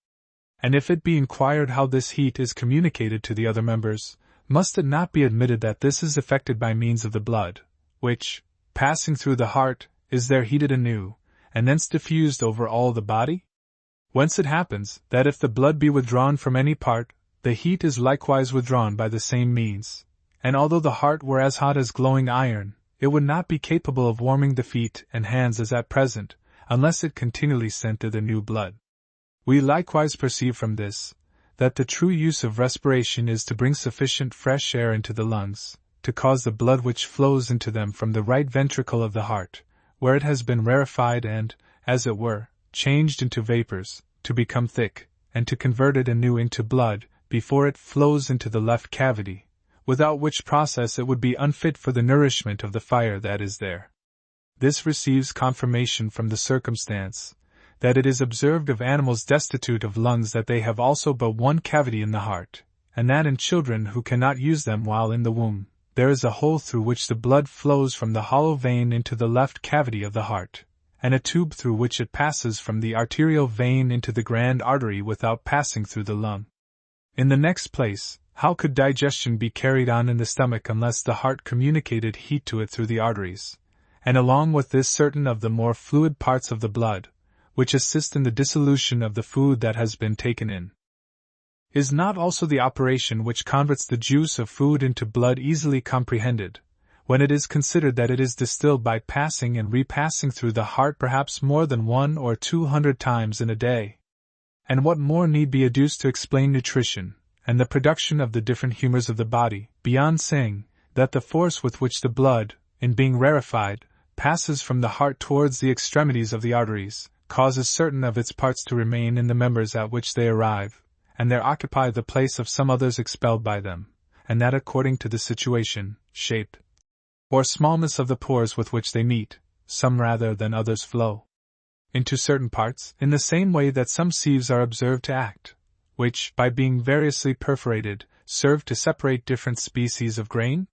And if it be inquired how this heat is communicated to the other members, must it not be admitted that this is effected by means of the blood, which, passing through the heart, is there heated anew, and thence diffused over all the body? Whence it happens, that if the blood be withdrawn from any part, the heat is likewise withdrawn by the same means, and although the heart were as hot as glowing iron, it would not be capable of warming the feet and hands as at present, unless it continually sent thither new blood. We likewise perceive from this, that the true use of respiration is to bring sufficient fresh air into the lungs, to cause the blood which flows into them from the right ventricle of the heart, where it has been rarefied and, as it were, changed into vapors, to become thick, and to convert it anew into blood, before it flows into the left cavity, without which process it would be unfit for the nourishment of the fire that is there. This receives confirmation from the circumstance that it is observed of animals destitute of lungs that they have also but one cavity in the heart, and that in children who cannot use them while in the womb, there is a hole through which the blood flows from the hollow vein into the left cavity of the heart, and a tube through which it passes from the arterial vein into the grand artery without passing through the lung. In the next place, how could digestion be carried on in the stomach unless the heart communicated heat to it through the arteries, and along with this certain of the more fluid parts of the blood, which assist in the dissolution of the food that has been taken in? Is not also the operation which converts the juice of food into blood easily comprehended, when it is considered that it is distilled by passing and repassing through the heart perhaps more than 100 or 200 times in a day? And what more need be adduced to explain nutrition, and the production of the different humors of the body, beyond saying that the force with which the blood, in being rarefied, passes from the heart towards the extremities of the arteries, causes certain of its parts to remain in the members at which they arrive, and there occupy the place of some others expelled by them, and that according to the situation, shape, or smallness of the pores with which they meet, some rather than others flow into certain parts, in the same way that some sieves are observed to act, which, by being variously perforated, serve to separate different species of grain?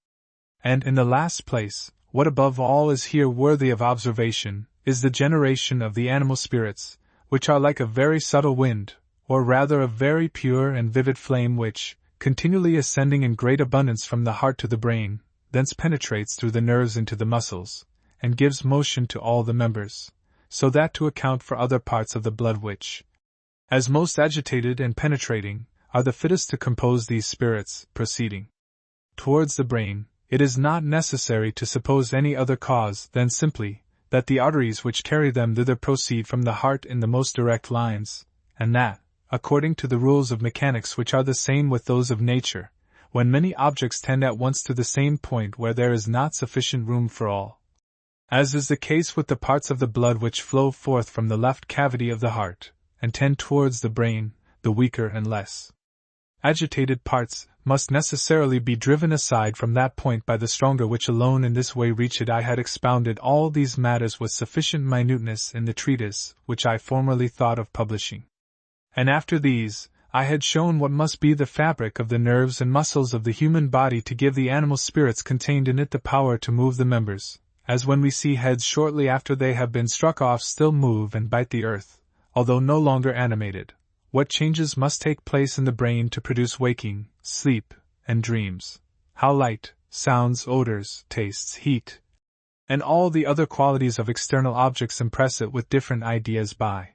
And in the last place, what above all is here worthy of observation, is the generation of the animal spirits, which are like a very subtle wind, or rather a very pure and vivid flame which, continually ascending in great abundance from the heart to the brain, thence penetrates through the nerves into the muscles, and gives motion to all the members, so that to account for other parts of the blood which, as most agitated and penetrating, are the fittest to compose these spirits, proceeding towards the brain, it is not necessary to suppose any other cause than simply that the arteries which carry them thither proceed from the heart in the most direct lines, and that, according to the rules of mechanics which are the same with those of nature, when many objects tend at once to the same point where there is not sufficient room for all, as is the case with the parts of the blood which flow forth from the left cavity of the heart, and tend towards the brain, the weaker and less agitated parts must necessarily be driven aside from that point by the stronger which alone in this way reach it. I had expounded all these matters with sufficient minuteness in the treatise which I formerly thought of publishing. And after these, I had shown what must be the fabric of the nerves and muscles of the human body to give the animal spirits contained in it the power to move the members, as when we see heads shortly after they have been struck off still move and bite the earth, although no longer animated. What changes must take place in the brain to produce waking, sleep, and dreams, how light, sounds, odors, tastes, heat, and all the other qualities of external objects impress it with different ideas by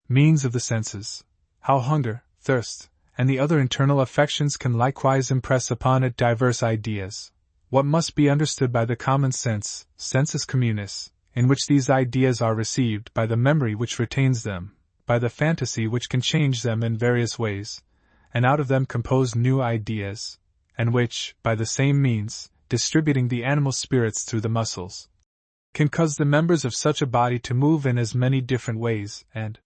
means of the senses, how hunger, thirst, and the other internal affections can likewise impress upon it diverse ideas, what must be understood by the common sense, sensus communis, in which these ideas are received, by the memory which retains them, by the fantasy which can change them in various ways, and out of them compose new ideas, and which, by the same means, distributing the animal spirits through the muscles, can cause the members of such a body to move in as many different ways, and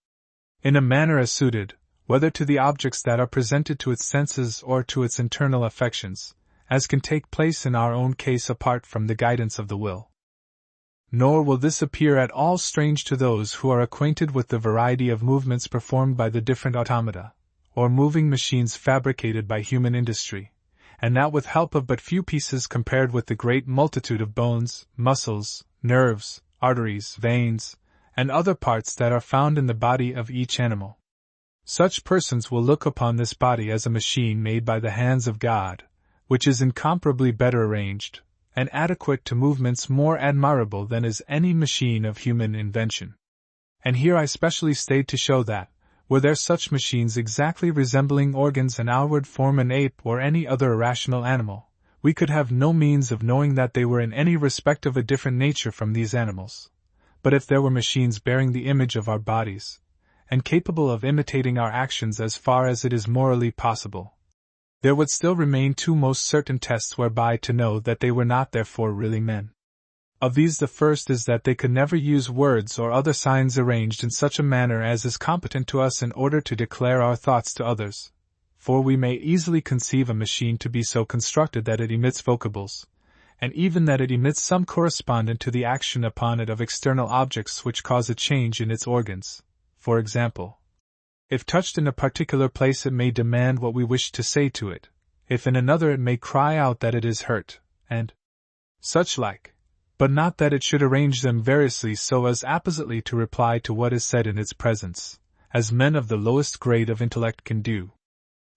in a manner as suited, whether to the objects that are presented to its senses or to its internal affections, as can take place in our own case apart from the guidance of the will. Nor will this appear at all strange to those who are acquainted with the variety of movements performed by the different automata, or moving machines fabricated by human industry, and that with help of but few pieces compared with the great multitude of bones, muscles, nerves, arteries, veins, and other parts that are found in the body of each animal. Such persons will look upon this body as a machine made by the hands of God, which is incomparably better arranged, and adequate to movements more admirable than is any machine of human invention. And here I specially stayed to show that, were there such machines exactly resembling organs and outward form an ape or any other irrational animal, we could have no means of knowing that they were in any respect of a different nature from these animals. But if there were machines bearing the image of our bodies, and capable of imitating our actions as far as it is morally possible, there would still remain two most certain tests whereby to know that they were not therefore really men. Of these the first is that they could never use words or other signs arranged in such a manner as is competent to us in order to declare our thoughts to others, for we may easily conceive a machine to be so constructed that it emits vocables, and even that it emits some correspondent to the action upon it of external objects which cause a change in its organs. For example, if touched in a particular place it may demand what we wish to say to it, if in another it may cry out that it is hurt, and such like, but not that it should arrange them variously so as appositely to reply to what is said in its presence, as men of the lowest grade of intellect can do.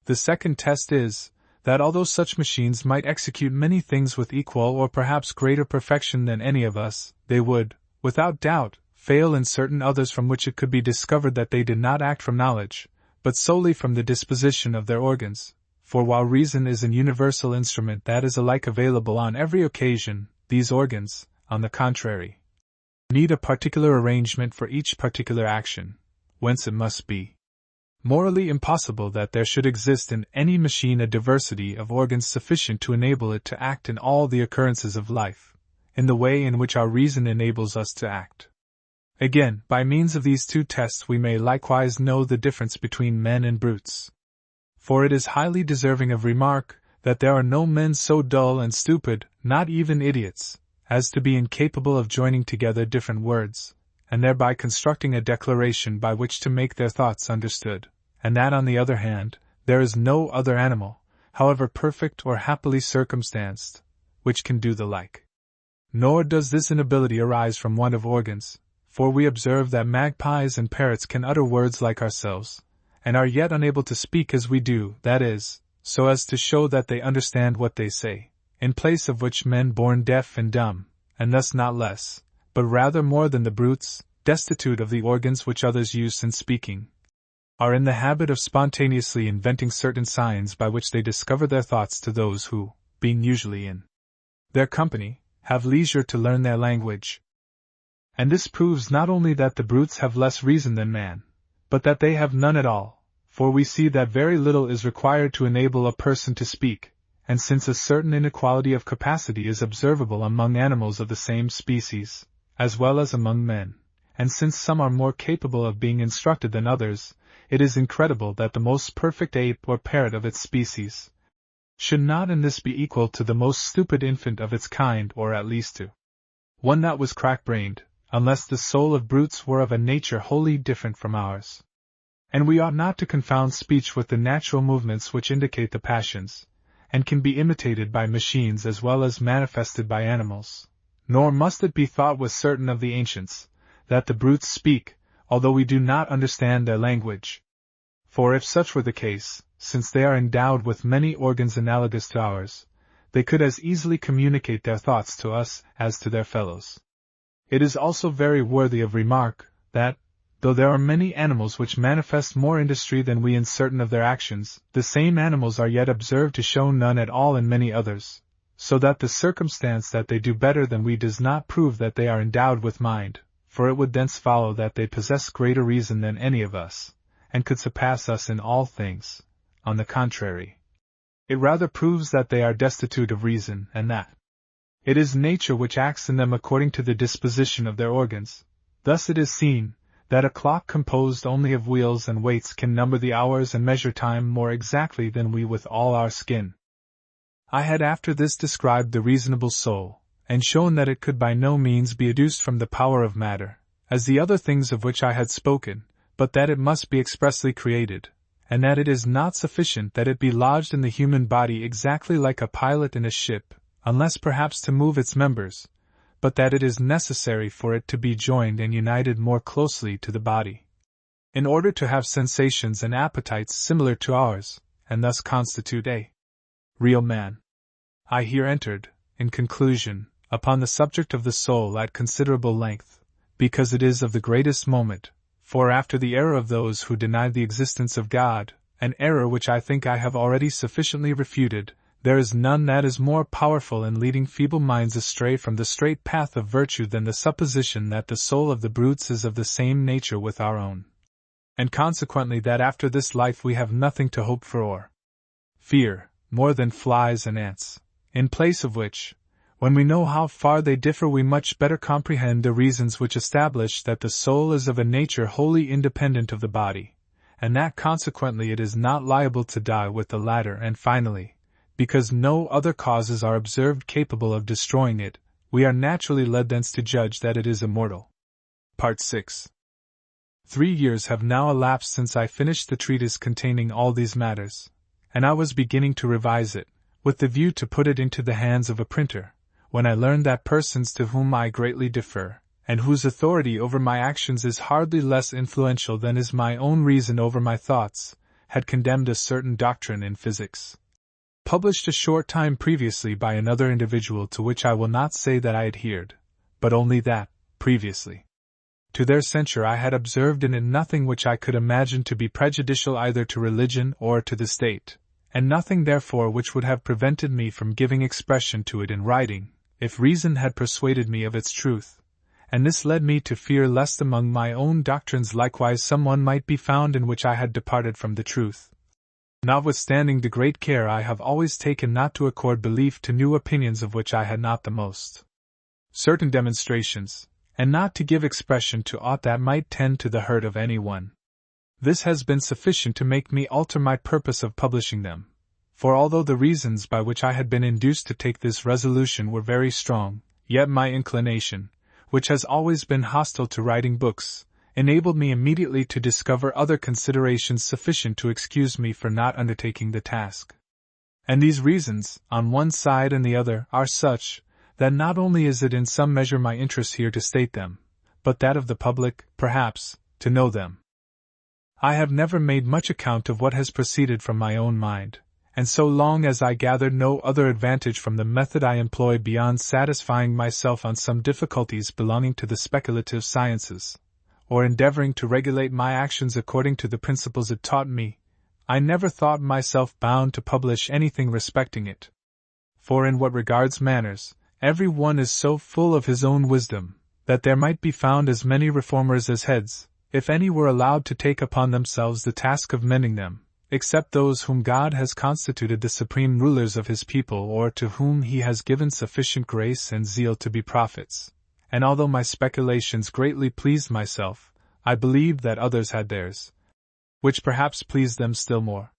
The second test is, that although such machines might execute many things with equal or perhaps greater perfection than any of us, they would, without doubt, fail in certain others from which it could be discovered that they did not act from knowledge, but solely from the disposition of their organs, for while reason is an universal instrument that is alike available on every occasion, these organs, on the contrary, need a particular arrangement for each particular action, whence it must be morally impossible that there should exist in any machine a diversity of organs sufficient to enable it to act in all the occurrences of life, in the way in which our reason enables us to act. Again, by means of these two tests we may likewise know the difference between men and brutes. For it is highly deserving of remark, that there are no men so dull and stupid, not even idiots, as to be incapable of joining together different words, and thereby constructing a declaration by which to make their thoughts understood, and that on the other hand, there is no other animal, however perfect or happily circumstanced, which can do the like. Nor does this inability arise from want of organs, for we observe that magpies and parrots can utter words like ourselves, and are yet unable to speak as we do, that is, so as to show that they understand what they say, in place of which men born deaf and dumb, and thus not less, but rather more than the brutes, destitute of the organs which others use in speaking, are in the habit of spontaneously inventing certain signs by which they discover their thoughts to those who, being usually in their company, have leisure to learn their language. And this proves not only that the brutes have less reason than man, but that they have none at all, for we see that very little is required to enable a person to speak, and since a certain inequality of capacity is observable among animals of the same species, as well as among men, and since some are more capable of being instructed than others, it is incredible that the most perfect ape or parrot of its species should not in this be equal to the most stupid infant of its kind, or at least to one that was crack-brained, unless the soul of brutes were of a nature wholly different from ours. And we ought not to confound speech with the natural movements which indicate the passions, and can be imitated by machines as well as manifested by animals. Nor must it be thought with certain of the ancients, that the brutes speak, although we do not understand their language. For if such were the case, since they are endowed with many organs analogous to ours, they could as easily communicate their thoughts to us as to their fellows. It is also very worthy of remark, that, though there are many animals which manifest more industry than we in certain of their actions, the same animals are yet observed to show none at all in many others, so that the circumstance that they do better than we does not prove that they are endowed with mind, for it would thence follow that they possess greater reason than any of us, and could surpass us in all things. On the contrary, it rather proves that they are destitute of reason, and that it is nature which acts in them according to the disposition of their organs. Thus it is seen that a clock composed only of wheels and weights can number the hours and measure time more exactly than we with all our skin. I had after this described the reasonable soul, and shown that it could by no means be adduced from the power of matter, as the other things of which I had spoken, but that it must be expressly created, and that it is not sufficient that it be lodged in the human body exactly like a pilot in a ship, unless perhaps to move its members, but that it is necessary for it to be joined and united more closely to the body, in order to have sensations and appetites similar to ours, and thus constitute a real man. I here entered, in conclusion, upon the subject of the soul at considerable length, because it is of the greatest moment, for after the error of those who deny the existence of God, an error which I think I have already sufficiently refuted, there is none that is more powerful in leading feeble minds astray from the straight path of virtue than the supposition that the soul of the brutes is of the same nature with our own, and consequently that after this life we have nothing to hope for or fear, more than flies and ants, in place of which, when we know how far they differ, we much better comprehend the reasons which establish that the soul is of a nature wholly independent of the body, and that consequently it is not liable to die with the latter, and finally, because no other causes are observed capable of destroying it, we are naturally led thence to judge that it is immortal. Part 6. 3 years have now elapsed since I finished the treatise containing all these matters, and I was beginning to revise it, with the view to put it into the hands of a printer, when I learned that persons to whom I greatly defer, and whose authority over my actions is hardly less influential than is my own reason over my thoughts, had condemned a certain doctrine in physics, published a short time previously by another individual, to which I will not say that I adhered, but only that, previously to their censure, I had observed in it nothing which I could imagine to be prejudicial either to religion or to the state, and nothing therefore which would have prevented me from giving expression to it in writing, if reason had persuaded me of its truth, and this led me to fear lest among my own doctrines likewise some one might be found in which I had departed from the truth. Notwithstanding the great care I have always taken not to accord belief to new opinions of which I had not the most certain demonstrations, and not to give expression to aught that might tend to the hurt of any one. This has been sufficient to make me alter my purpose of publishing them, for although the reasons by which I had been induced to take this resolution were very strong, yet my inclination, which has always been hostile to writing books, enabled me immediately to discover other considerations sufficient to excuse me for not undertaking the task. And these reasons, on one side and the other, are such, that not only is it in some measure my interest here to state them, but that of the public, perhaps, to know them. I have never made much account of what has proceeded from my own mind, and so long as I gathered no other advantage from the method I employ beyond satisfying myself on some difficulties belonging to the speculative sciences, or endeavoring to regulate my actions according to the principles it taught me, I never thought myself bound to publish anything respecting it. For in what regards manners, every one is so full of his own wisdom, that there might be found as many reformers as heads, if any were allowed to take upon themselves the task of mending them, except those whom God has constituted the supreme rulers of his people or to whom he has given sufficient grace and zeal to be prophets. And although my speculations greatly pleased myself, I believed that others had theirs, which perhaps pleased them still more.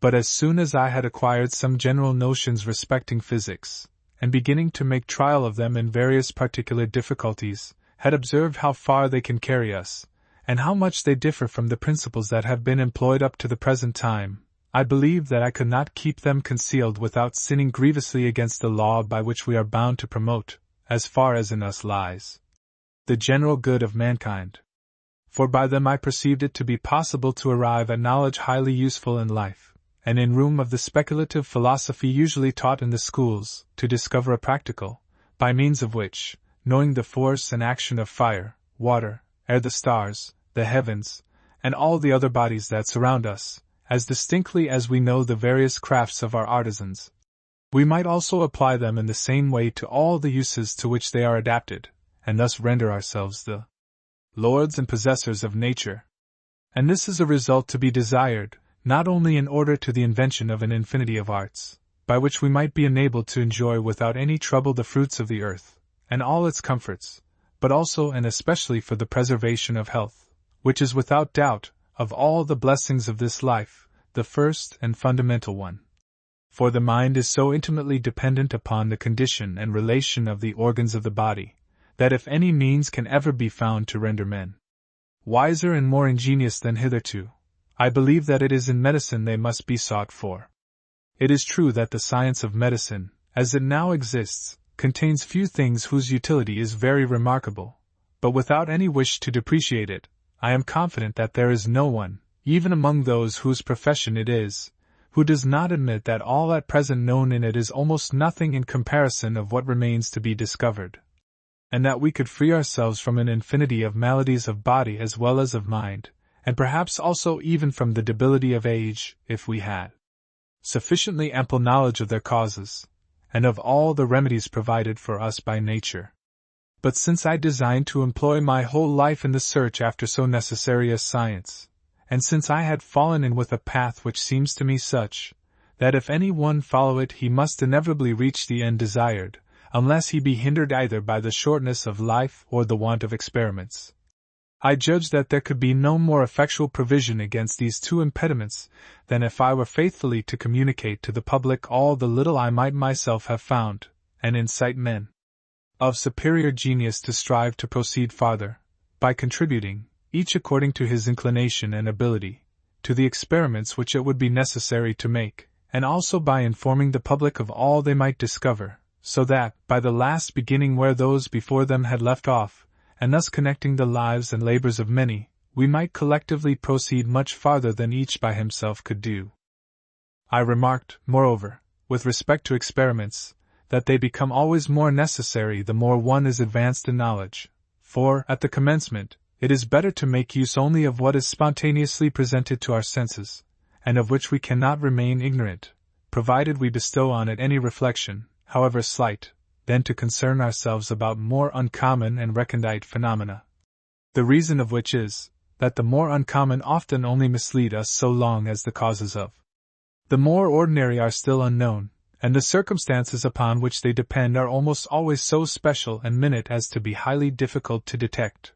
But as soon as I had acquired some general notions respecting physics, and beginning to make trial of them in various particular difficulties, had observed how far they can carry us, and how much they differ from the principles that have been employed up to the present time, I believed that I could not keep them concealed without sinning grievously against the law by which we are bound to promote, as far as in us lies, the general good of mankind. For by them I perceived it to be possible to arrive at knowledge highly useful in life, and in room of the speculative philosophy usually taught in the schools, to discover a practical, by means of which, knowing the force and action of fire, water, air, the stars, the heavens, and all the other bodies that surround us, as distinctly as we know the various crafts of our artisans, we might also apply them in the same way to all the uses to which they are adapted, and thus render ourselves the lords and possessors of nature. And this is a result to be desired, not only in order to the invention of an infinity of arts, by which we might be enabled to enjoy without any trouble the fruits of the earth, and all its comforts, but also and especially for the preservation of health, which is without doubt, of all the blessings of this life, the first and fundamental one. For the mind is so intimately dependent upon the condition and relation of the organs of the body, that if any means can ever be found to render men wiser and more ingenious than hitherto, I believe that it is in medicine they must be sought for. It is true that the science of medicine, as it now exists, contains few things whose utility is very remarkable, but without any wish to depreciate it, I am confident that there is no one, even among those whose profession it is, who does not admit that all at present known in it is almost nothing in comparison of what remains to be discovered, and that we could free ourselves from an infinity of maladies of body as well as of mind, and perhaps also even from the debility of age, if we had sufficiently ample knowledge of their causes, and of all the remedies provided for us by nature. But since I design to employ my whole life in the search after so necessary a science, and since I had fallen in with a path which seems to me such, that if any one follow it he must inevitably reach the end desired, unless he be hindered either by the shortness of life or the want of experiments, I judge that there could be no more effectual provision against these two impediments than if I were faithfully to communicate to the public all the little I might myself have found, and incite men of superior genius to strive to proceed farther, by contributing, each according to his inclination and ability, to the experiments which it would be necessary to make, and also by informing the public of all they might discover, so that, by the last beginning where those before them had left off, and thus connecting the lives and labors of many, we might collectively proceed much farther than each by himself could do. I remarked, moreover, with respect to experiments, that they become always more necessary the more one is advanced in knowledge, for, at the commencement, it is better to make use only of what is spontaneously presented to our senses, and of which we cannot remain ignorant, provided we bestow on it any reflection, however slight, than to concern ourselves about more uncommon and recondite phenomena. The reason of which is, that the more uncommon often only mislead us so long as the causes of the more ordinary are still unknown, and the circumstances upon which they depend are almost always so special and minute as to be highly difficult to detect.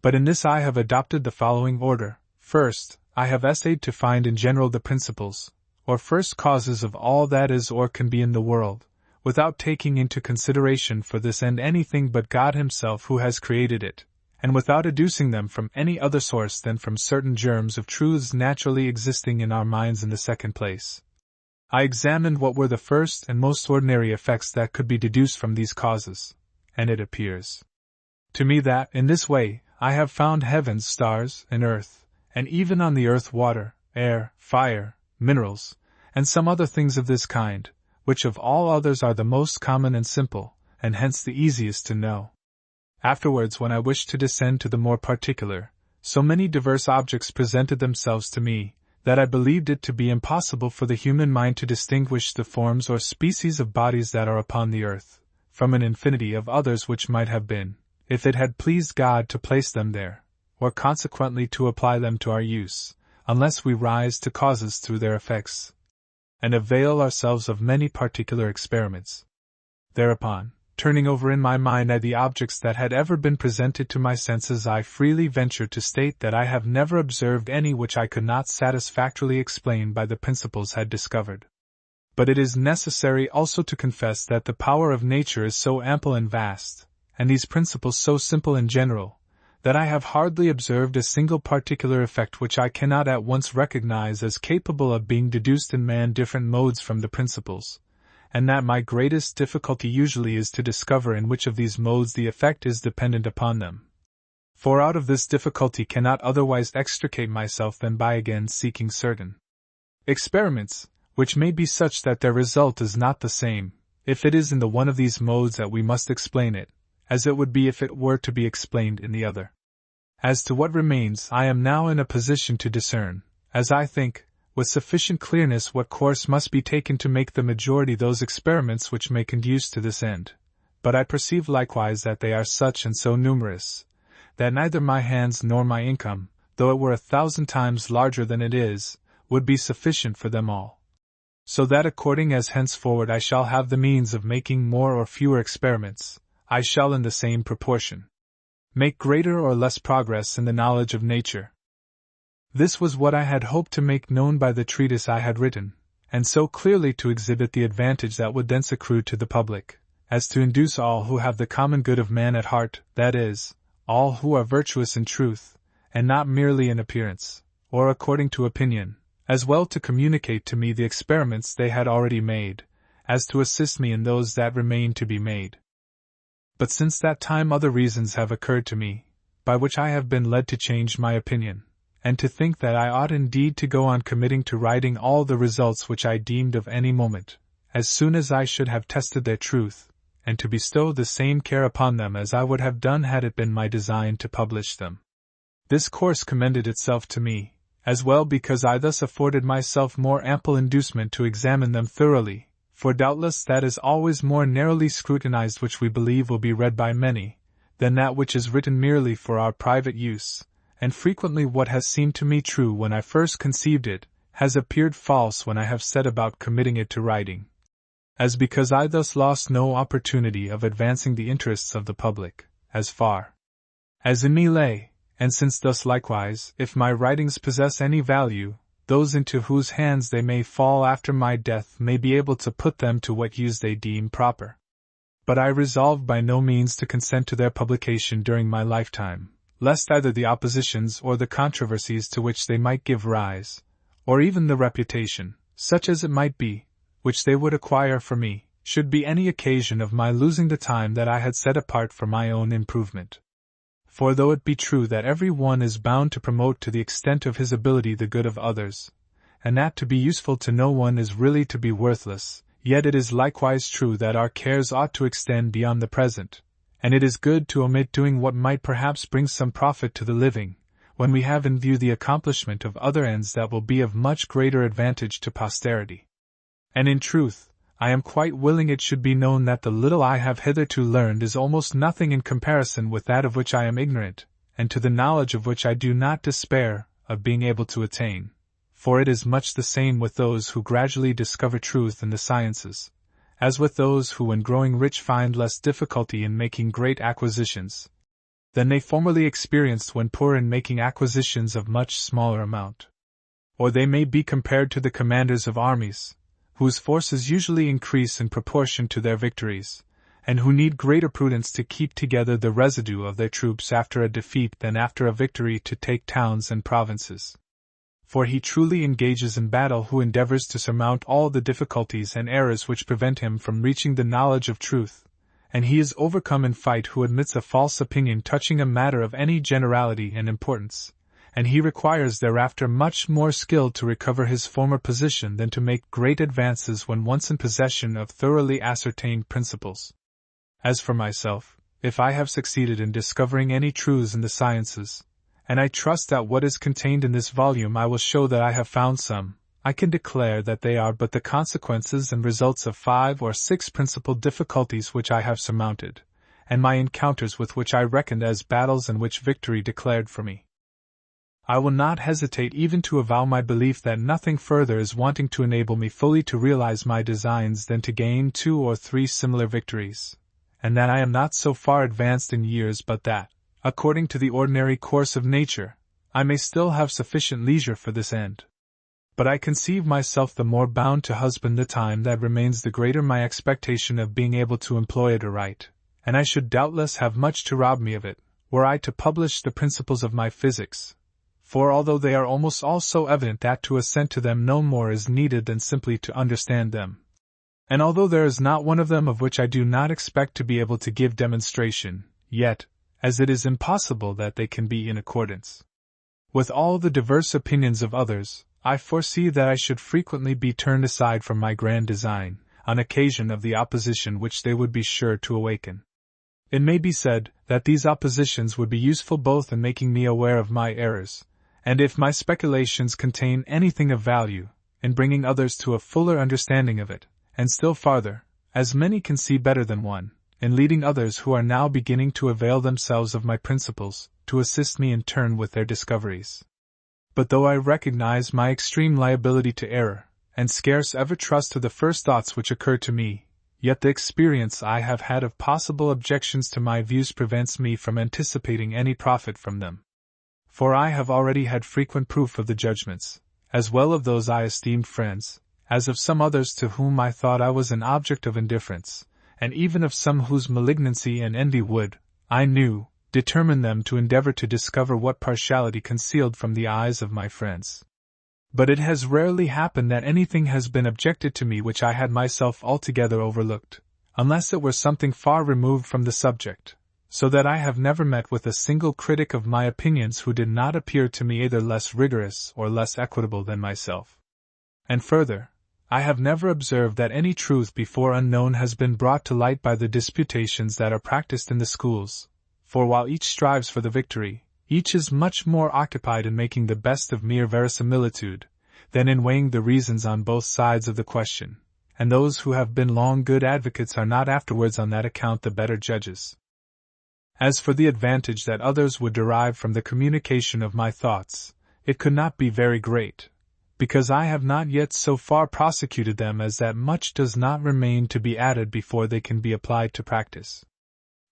But in this I have adopted the following order. First, I have essayed to find in general the principles, or first causes of all that is or can be in the world, without taking into consideration for this end anything but God Himself who has created it, and without adducing them from any other source than from certain germs of truths naturally existing in our minds in the second place. I examined what were the first and most ordinary effects that could be deduced from these causes, and it appears to me that, in this way, I have found heavens, stars, and earth, and even on the earth water, air, fire, minerals, and some other things of this kind, which of all others are the most common and simple, and hence the easiest to know. Afterwards, when I wished to descend to the more particular, so many diverse objects presented themselves to me, that I believed it to be impossible for the human mind to distinguish the forms or species of bodies that are upon the earth, from an infinity of others which might have been, if it had pleased God to place them there, or consequently to apply them to our use, unless we rise to causes through their effects, and avail ourselves of many particular experiments. Thereupon, turning over in my mind the objects that had ever been presented to my senses, I freely venture to state that I have never observed any which I could not satisfactorily explain by the principles had discovered. But it is necessary also to confess that the power of nature is so ample and vast, and these principles so simple and general, that I have hardly observed a single particular effect which I cannot at once recognize as capable of being deduced in man different modes from the principles, and that my greatest difficulty usually is to discover in which of these modes the effect is dependent upon them. For out of this difficulty cannot otherwise extricate myself than by again seeking certain experiments, which may be such that their result is not the same, if it is in the one of these modes that we must explain it, as it would be if it were to be explained in the other. As to what remains, I am now in a position to discern, as I think, with sufficient clearness what course must be taken to make the majority those experiments which may conduce to this end, but I perceive likewise that they are such and so numerous, that neither my hands nor my income, though it were 1,000 times larger than it is, would be sufficient for them all. So that according as henceforward I shall have the means of making more or fewer experiments, I shall in the same proportion make greater or less progress in the knowledge of nature. This was what I had hoped to make known by the treatise I had written, and so clearly to exhibit the advantage that would thence accrue to the public, as to induce all who have the common good of man at heart, that is, all who are virtuous in truth, and not merely in appearance, or according to opinion, as well to communicate to me the experiments they had already made, as to assist me in those that remain to be made. But since that time other reasons have occurred to me, by which I have been led to change my opinion, and to think that I ought indeed to go on committing to writing all the results which I deemed of any moment, as soon as I should have tested their truth, and to bestow the same care upon them as I would have done had it been my design to publish them. This course commended itself to me, as well because I thus afforded myself more ample inducement to examine them thoroughly, for doubtless that is always more narrowly scrutinized which we believe will be read by many, than that which is written merely for our private use, and frequently what has seemed to me true when I first conceived it, has appeared false when I have set about committing it to writing. As because I thus lost no opportunity of advancing the interests of the public, as far as in me lay, and since thus likewise, if my writings possess any value, those into whose hands they may fall after my death may be able to put them to what use they deem proper. But I resolved by no means to consent to their publication during my lifetime, lest either the oppositions or the controversies to which they might give rise, or even the reputation, such as it might be, which they would acquire for me, should be any occasion of my losing the time that I had set apart for my own improvement. For though it be true that every one is bound to promote to the extent of his ability the good of others, and that to be useful to no one is really to be worthless, yet it is likewise true that our cares ought to extend beyond the present, and it is good to omit doing what might perhaps bring some profit to the living, when we have in view the accomplishment of other ends that will be of much greater advantage to posterity. And in truth, I am quite willing it should be known that the little I have hitherto learned is almost nothing in comparison with that of which I am ignorant, and to the knowledge of which I do not despair of being able to attain, for it is much the same with those who gradually discover truth in the sciences, as with those who when growing rich find less difficulty in making great acquisitions than they formerly experienced when poor in making acquisitions of much smaller amount. Or they may be compared to the commanders of armies, whose forces usually increase in proportion to their victories, and who need greater prudence to keep together the residue of their troops after a defeat than after a victory to take towns and provinces. for he truly engages in battle who endeavors to surmount all the difficulties and errors which prevent him from reaching the knowledge of truth, and he is overcome in fight who admits a false opinion touching a matter of any generality and importance, and he requires thereafter much more skill to recover his former position than to make great advances when once in possession of thoroughly ascertained principles. As for myself, if I have succeeded in discovering any truths in the sciences, and I trust that what is contained in this volume I will show that I have found some, I can declare that they are but the consequences and results of 5 or 6 principal difficulties which I have surmounted, and my encounters with which I reckoned as battles and which victory declared for me. I will not hesitate even to avow my belief that nothing further is wanting to enable me fully to realize my designs than to gain 2 or 3 similar victories, and that I am not so far advanced in years but that, according to the ordinary course of nature, I may still have sufficient leisure for this end. But I conceive myself the more bound to husband the time that remains the greater my expectation of being able to employ it aright, and I should doubtless have much to rob me of it, were I to publish the principles of my physics, for although they are almost all so evident that to assent to them no more is needed than simply to understand them, and although there is not one of them of which I do not expect to be able to give demonstration, yet, as it is impossible that they can be in accordance with all the diverse opinions of others, I foresee that I should frequently be turned aside from my grand design, on occasion of the opposition which they would be sure to awaken. It may be said that these oppositions would be useful both in making me aware of my errors, and if my speculations contain anything of value, in bringing others to a fuller understanding of it, and still farther, as many can see better than one, in leading others who are now beginning to avail themselves of my principles, to assist me in turn with their discoveries. But though I recognize my extreme liability to error, and scarce ever trust to the first thoughts which occur to me, yet the experience I have had of possible objections to my views prevents me from anticipating any profit from them. For I have already had frequent proof of the judgments, as well of those I esteemed friends, as of some others to whom I thought I was an object of indifference, and even of some whose malignancy and envy would, I knew, determine them to endeavor to discover what partiality concealed from the eyes of my friends. But it has rarely happened that anything has been objected to me which I had myself altogether overlooked, unless it were something far removed from the subject, so that I have never met with a single critic of my opinions who did not appear to me either less rigorous or less equitable than myself. And further, I have never observed that any truth before unknown has been brought to light by the disputations that are practiced in the schools, for while each strives for the victory, each is much more occupied in making the best of mere verisimilitude, than in weighing the reasons on both sides of the question, and those who have been long good advocates are not afterwards on that account the better judges. As for the advantage that others would derive from the communication of my thoughts, it could not be very great, because I have not yet so far prosecuted them as that much does not remain to be added before they can be applied to practice.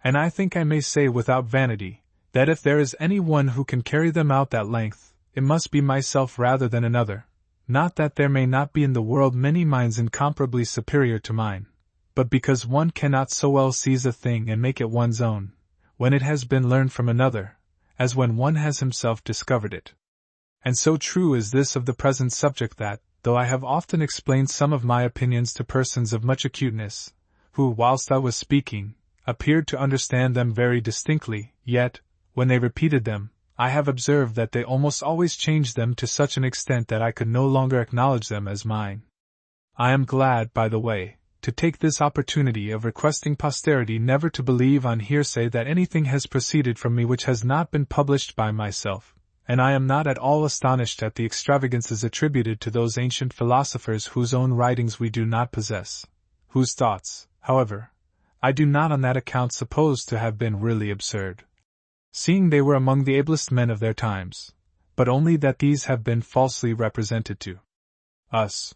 And I think I may say without vanity, that if there is any one who can carry them out that length, it must be myself rather than another, not that there may not be in the world many minds incomparably superior to mine, but because one cannot so well seize a thing and make it one's own, when it has been learned from another, as when one has himself discovered it. And so true is this of the present subject that, though I have often explained some of my opinions to persons of much acuteness, who, whilst I was speaking, appeared to understand them very distinctly, yet, when they repeated them, I have observed that they almost always changed them to such an extent that I could no longer acknowledge them as mine. I am glad, by the way, to take this opportunity of requesting posterity never to believe on hearsay that anything has proceeded from me which has not been published by myself, and I am not at all astonished at the extravagances attributed to those ancient philosophers whose own writings we do not possess, whose thoughts, however, I do not on that account suppose to have been really absurd, seeing they were among the ablest men of their times, but only that these have been falsely represented to us.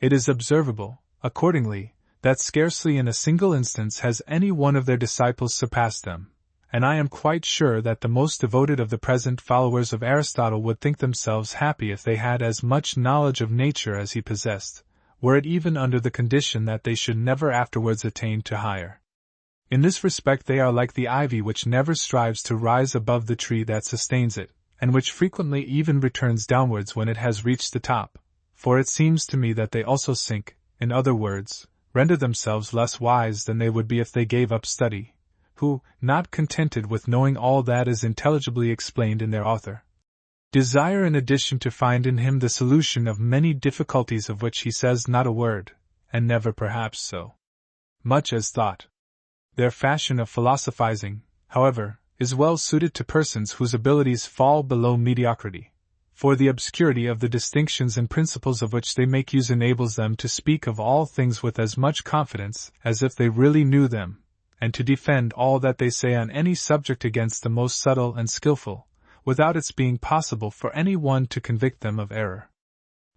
It is observable, accordingly, that scarcely in a single instance has any one of their disciples surpassed them, and I am quite sure that the most devoted of the present followers of Aristotle would think themselves happy if they had as much knowledge of nature as he possessed, were it even under the condition that they should never afterwards attain to higher. In this respect they are like the ivy which never strives to rise above the tree that sustains it, and which frequently even returns downwards when it has reached the top, for it seems to me that they also sink, in other words, render themselves less wise than they would be if they gave up study, who, not contented with knowing all that is intelligibly explained in their author, desire in addition to find in him the solution of many difficulties of which he says not a word, and never perhaps so much as thought. Their fashion of philosophizing, however, is well suited to persons whose abilities fall below mediocrity, for the obscurity of the distinctions and principles of which they make use enables them to speak of all things with as much confidence as if they really knew them, and to defend all that they say on any subject against the most subtle and skillful, without its being possible for any one to convict them of error.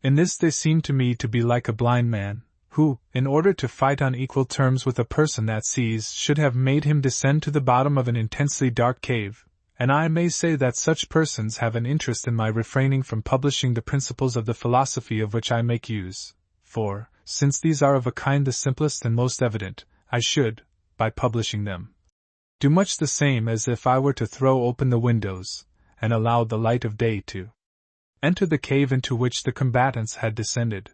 In this they seem to me to be like a blind man, who, in order to fight on equal terms with a person that sees, should have made him descend to the bottom of an intensely dark cave, and I may say that such persons have an interest in my refraining from publishing the principles of the philosophy of which I make use, for, since these are of a kind the simplest and most evident, I should, by publishing them, do much the same as if I were to throw open the windows, and allow the light of day to enter the cave into which the combatants had descended.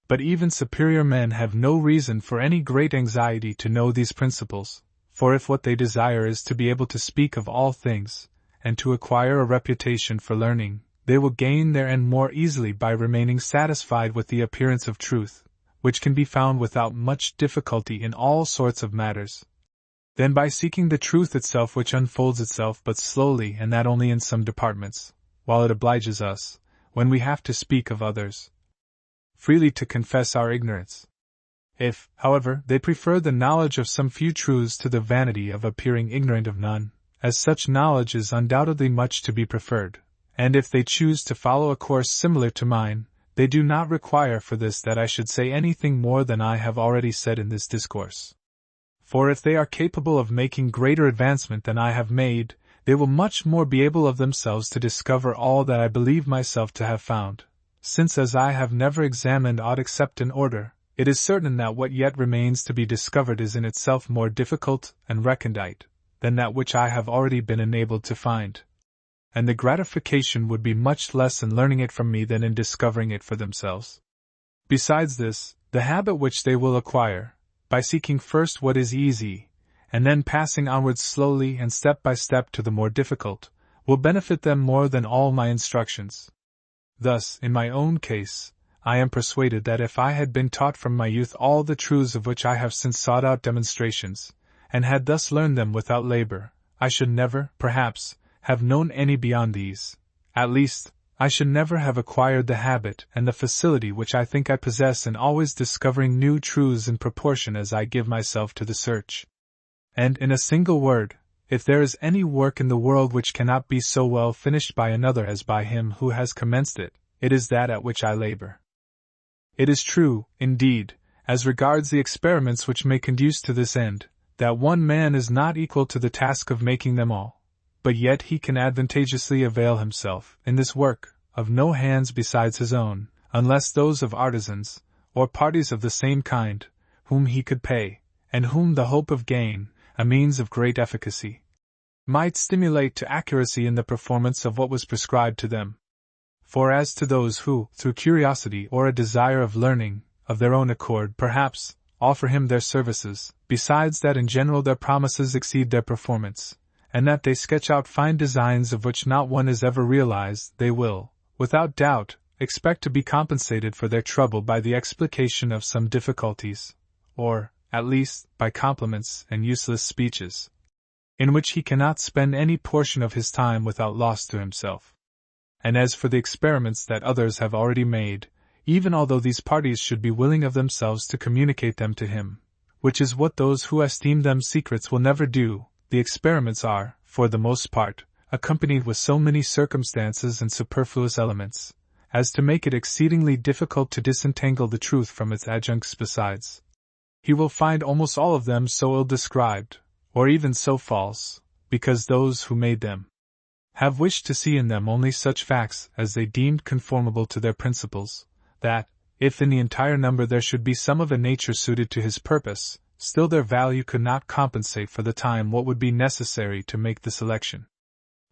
But even superior men have no reason for any great anxiety to know these principles, for if what they desire is to be able to speak of all things, and to acquire a reputation for learning, they will gain their end more easily by remaining satisfied with the appearance of truth, which can be found without much difficulty in all sorts of matters, than by seeking the truth itself, which unfolds itself but slowly, and that only in some departments, while it obliges us, when we have to speak of others, freely to confess our ignorance. If, however, they prefer the knowledge of some few truths to the vanity of appearing ignorant of none, as such knowledge is undoubtedly much to be preferred, and if they choose to follow a course similar to mine, they do not require for this that I should say anything more than I have already said in this discourse. For if they are capable of making greater advancement than I have made, they will much more be able of themselves to discover all that I believe myself to have found, since as I have never examined aught except in order, it is certain that what yet remains to be discovered is in itself more difficult and recondite than that which I have already been enabled to find, and the gratification would be much less in learning it from me than in discovering it for themselves. Besides this, the habit which they will acquire, by seeking first what is easy, and then passing onwards slowly and step by step to the more difficult, will benefit them more than all my instructions. Thus, in my own case, I am persuaded that if I had been taught from my youth all the truths of which I have since sought out demonstrations, and had thus learned them without labor, I should never, perhaps, have known any beyond these. At least, I should never have acquired the habit and the facility which I think I possess in always discovering new truths in proportion as I give myself to the search. And, in a single word, if there is any work in the world which cannot be so well finished by another as by him who has commenced it, it is that at which I labor. It is true, indeed, as regards the experiments which may conduce to this end, that one man is not equal to the task of making them all, but yet he can advantageously avail himself, in this work, of no hands besides his own, unless those of artisans, or parties of the same kind, whom he could pay, and whom the hope of gain, a means of great efficacy, might stimulate to accuracy in the performance of what was prescribed to them. For as to those who, through curiosity or a desire of learning, of their own accord perhaps, offer him their services, besides that in general their promises exceed their performance, and that they sketch out fine designs of which not one is ever realized, they will, without doubt, expect to be compensated for their trouble by the explication of some difficulties, or, at least, by compliments and useless speeches, in which he cannot spend any portion of his time without loss to himself. And as for the experiments that others have already made, even although these parties should be willing of themselves to communicate them to him, which is what those who esteem them secrets will never do, the experiments are, for the most part, accompanied with so many circumstances and superfluous elements, as to make it exceedingly difficult to disentangle the truth from its adjuncts. Besides, he will find almost all of them so ill described, or even so false, because those who made them have wished to see in them only such facts as they deemed conformable to their principles, that, if in the entire number there should be some of a nature suited to his purpose, still their value could not compensate for the time what would be necessary to make the selection.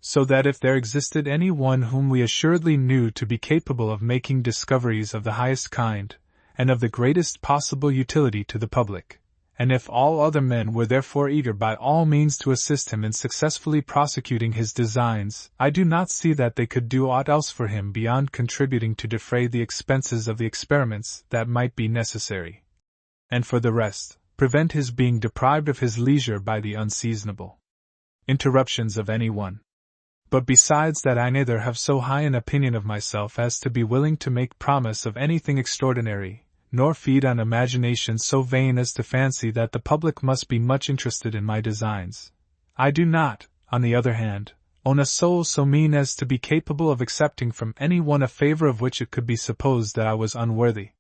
so that if there existed any one whom we assuredly knew to be capable of making discoveries of the highest kind, and of the greatest possible utility to the public, and if all other men were therefore eager by all means to assist him in successfully prosecuting his designs, I do not see that they could do aught else for him beyond contributing to defray the expenses of the experiments that might be necessary, and for the rest, prevent his being deprived of his leisure by the unseasonable interruptions of any one. But besides that, I neither have so high an opinion of myself as to be willing to make promise of anything extraordinary, nor feed on imagination so vain as to fancy that the public must be much interested in my designs. I do not, on the other hand, own a soul so mean as to be capable of accepting from any one a favor of which it could be supposed that I was unworthy.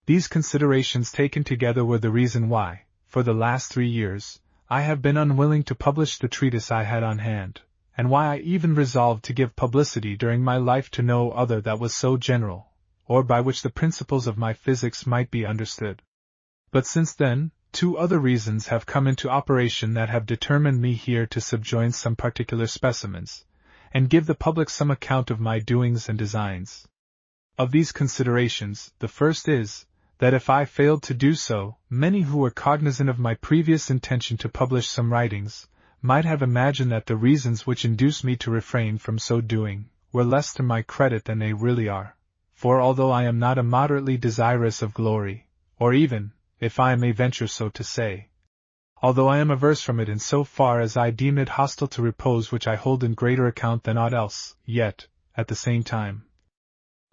These considerations taken together were the reason why, for the last 3 years, I have been unwilling to publish the treatise I had on hand, and why I even resolved to give publicity during my life to no other that was so general, or by which the principles of my physics might be understood. But since then, 2 other reasons have come into operation that have determined me here to subjoin some particular specimens, and give the public some account of my doings and designs. Of these considerations, the first is, that if I failed to do so, many who were cognizant of my previous intention to publish some writings, might have imagined that the reasons which induced me to refrain from so doing, were less to my credit than they really are. For although I am not immoderately desirous of glory, or even, if I may venture so to say, although I am averse from it in so far as I deem it hostile to repose which I hold in greater account than aught else, yet, at the same time,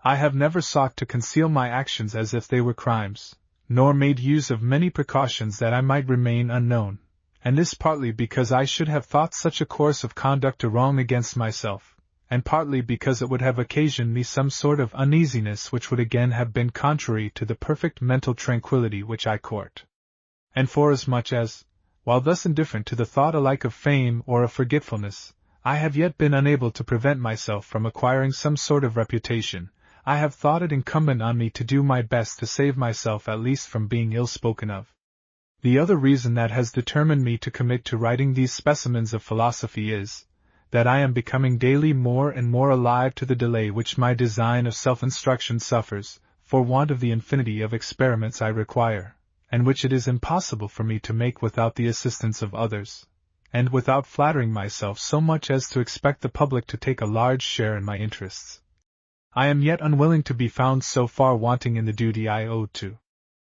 I have never sought to conceal my actions as if they were crimes, nor made use of many precautions that I might remain unknown, and this partly because I should have thought such a course of conduct a wrong against myself, and partly because it would have occasioned me some sort of uneasiness which would again have been contrary to the perfect mental tranquillity which I court. And forasmuch as, while thus indifferent to the thought alike of fame or of forgetfulness, I have yet been unable to prevent myself from acquiring some sort of reputation, I have thought it incumbent on me to do my best to save myself at least from being ill spoken of. The other reason that has determined me to commit to writing these specimens of philosophy is, that I am becoming daily more and more alive to the delay which my design of self-instruction suffers, for want of the infinity of experiments I require, and which it is impossible for me to make without the assistance of others, and without flattering myself so much as to expect the public to take a large share in my interests. I am yet unwilling to be found so far wanting in the duty I owe to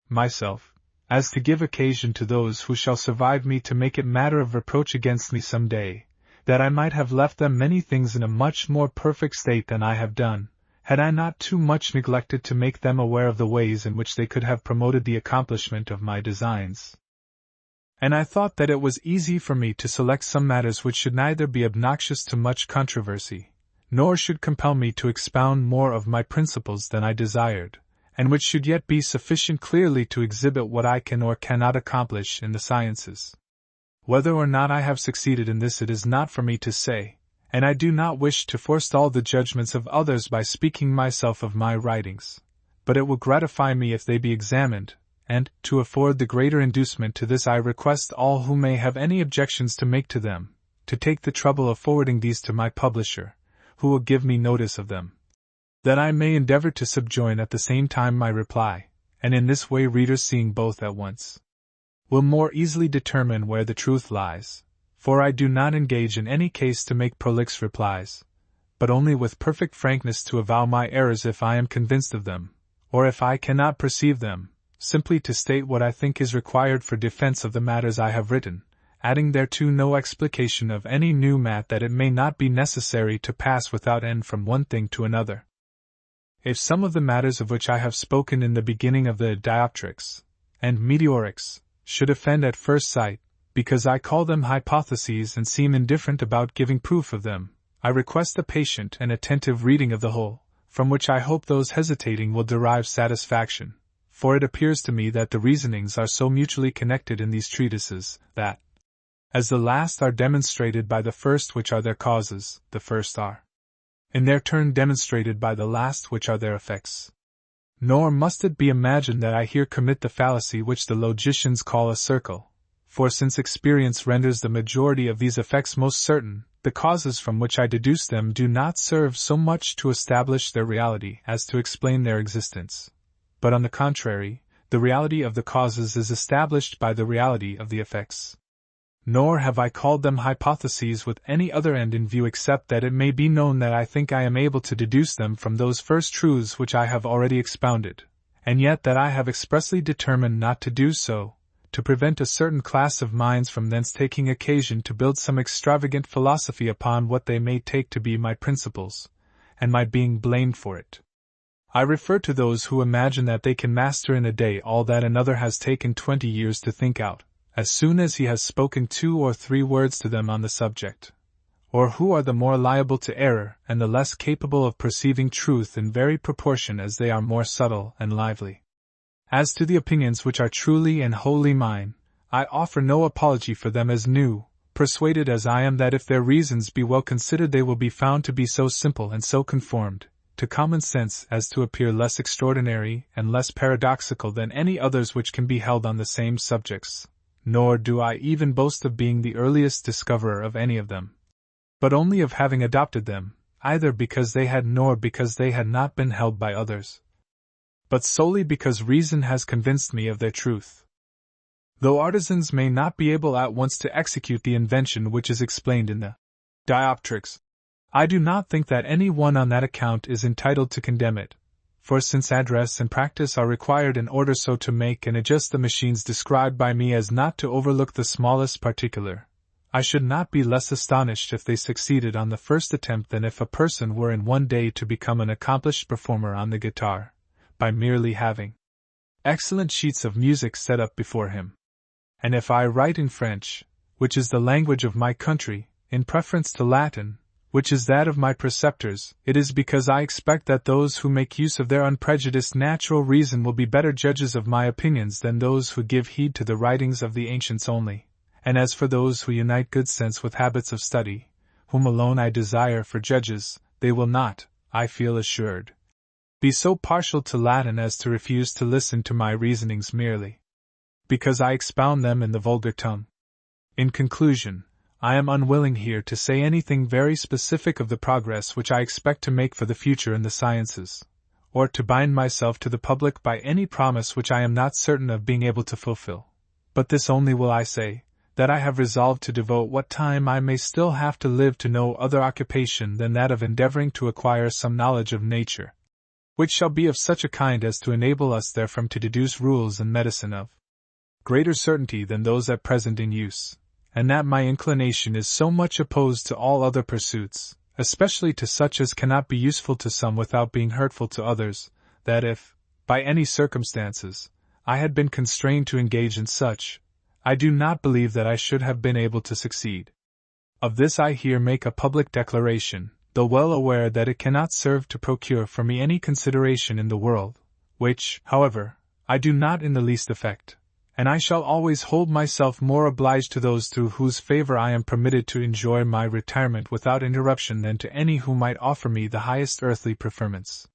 myself, as to give occasion to those who shall survive me to make it matter of reproach against me some day, that I might have left them many things in a much more perfect state than I have done, had I not too much neglected to make them aware of the ways in which they could have promoted the accomplishment of my designs. And I thought that it was easy for me to select some matters which should neither be obnoxious to much controversy, nor should compel me to expound more of my principles than I desired, and which should yet be sufficient clearly to exhibit what I can or cannot accomplish in the sciences. Whether or not I have succeeded in this it is not for me to say, and I do not wish to forestall the judgments of others by speaking myself of my writings, but it will gratify me if they be examined, and, to afford the greater inducement to this I request all who may have any objections to make to them, to take the trouble of forwarding these to my publisher, who will give me notice of them, that I may endeavor to subjoin at the same time my reply, and in this way readers seeing both at once will more easily determine where the truth lies, for I do not engage in any case to make prolix replies, but only with perfect frankness to avow my errors if I am convinced of them, or if I cannot perceive them, simply to state what I think is required for defense of the matters I have written, adding thereto no explication of any new matter that it may not be necessary to pass without end from one thing to another. If some of the matters of which I have spoken in the beginning of the Dioptrics and Meteorics should offend at first sight, because I call them hypotheses and seem indifferent about giving proof of them, I request a patient and attentive reading of the whole, from which I hope those hesitating will derive satisfaction, for it appears to me that the reasonings are so mutually connected in these treatises, that, as the last are demonstrated by the first which are their causes, the first are in their turn demonstrated by the last which are their effects. Nor must it be imagined that I here commit the fallacy which the logicians call a circle, for since experience renders the majority of these effects most certain, the causes from which I deduce them do not serve so much to establish their reality as to explain their existence. But on the contrary, the reality of the causes is established by the reality of the effects. Nor have I called them hypotheses with any other end in view except that it may be known that I think I am able to deduce them from those first truths which I have already expounded, and yet that I have expressly determined not to do so, to prevent a certain class of minds from thence taking occasion to build some extravagant philosophy upon what they may take to be my principles, and my being blamed for it. I refer to those who imagine that they can master in a day all that another has taken 20 years to think out, as soon as he has spoken 2 or 3 words to them on the subject, or who are the more liable to error and the less capable of perceiving truth in very proportion as they are more subtle and lively. As to the opinions which are truly and wholly mine, I offer no apology for them as new, persuaded as I am that if their reasons be well considered they will be found to be so simple and so conformed to common sense as to appear less extraordinary and less paradoxical than any others which can be held on the same subjects. Nor do I even boast of being the earliest discoverer of any of them, but only of having adopted them, either because they had nor because they had not been held by others, but solely because reason has convinced me of their truth. Though artisans may not be able at once to execute the invention which is explained in the Dioptrics, I do not think that any one on that account is entitled to condemn it. For since address and practice are required in order so to make and adjust the machines described by me as not to overlook the smallest particular, I should not be less astonished if they succeeded on the first attempt than if a person were in one day to become an accomplished performer on the guitar, by merely having excellent sheets of music set up before him. And if I write in French, which is the language of my country, in preference to Latin, which is that of my preceptors, it is because I expect that those who make use of their unprejudiced natural reason will be better judges of my opinions than those who give heed to the writings of the ancients only. And as for those who unite good sense with habits of study, whom alone I desire for judges, they will not, I feel assured, be so partial to Latin as to refuse to listen to my reasonings merely because I expound them in the vulgar tongue. In conclusion, I am unwilling here to say anything very specific of the progress which I expect to make for the future in the sciences, or to bind myself to the public by any promise which I am not certain of being able to fulfill. But this only will I say, that I have resolved to devote what time I may still have to live to no other occupation than that of endeavoring to acquire some knowledge of nature, which shall be of such a kind as to enable us therefrom to deduce rules in medicine of greater certainty than those at present in use. And that my inclination is so much opposed to all other pursuits, especially to such as cannot be useful to some without being hurtful to others, that if, by any circumstances, I had been constrained to engage in such, I do not believe that I should have been able to succeed. Of this I here make a public declaration, though well aware that it cannot serve to procure for me any consideration in the world, which, however, I do not in the least affect. And I shall always hold myself more obliged to those through whose favor I am permitted to enjoy my retirement without interruption than to any who might offer me the highest earthly preferments.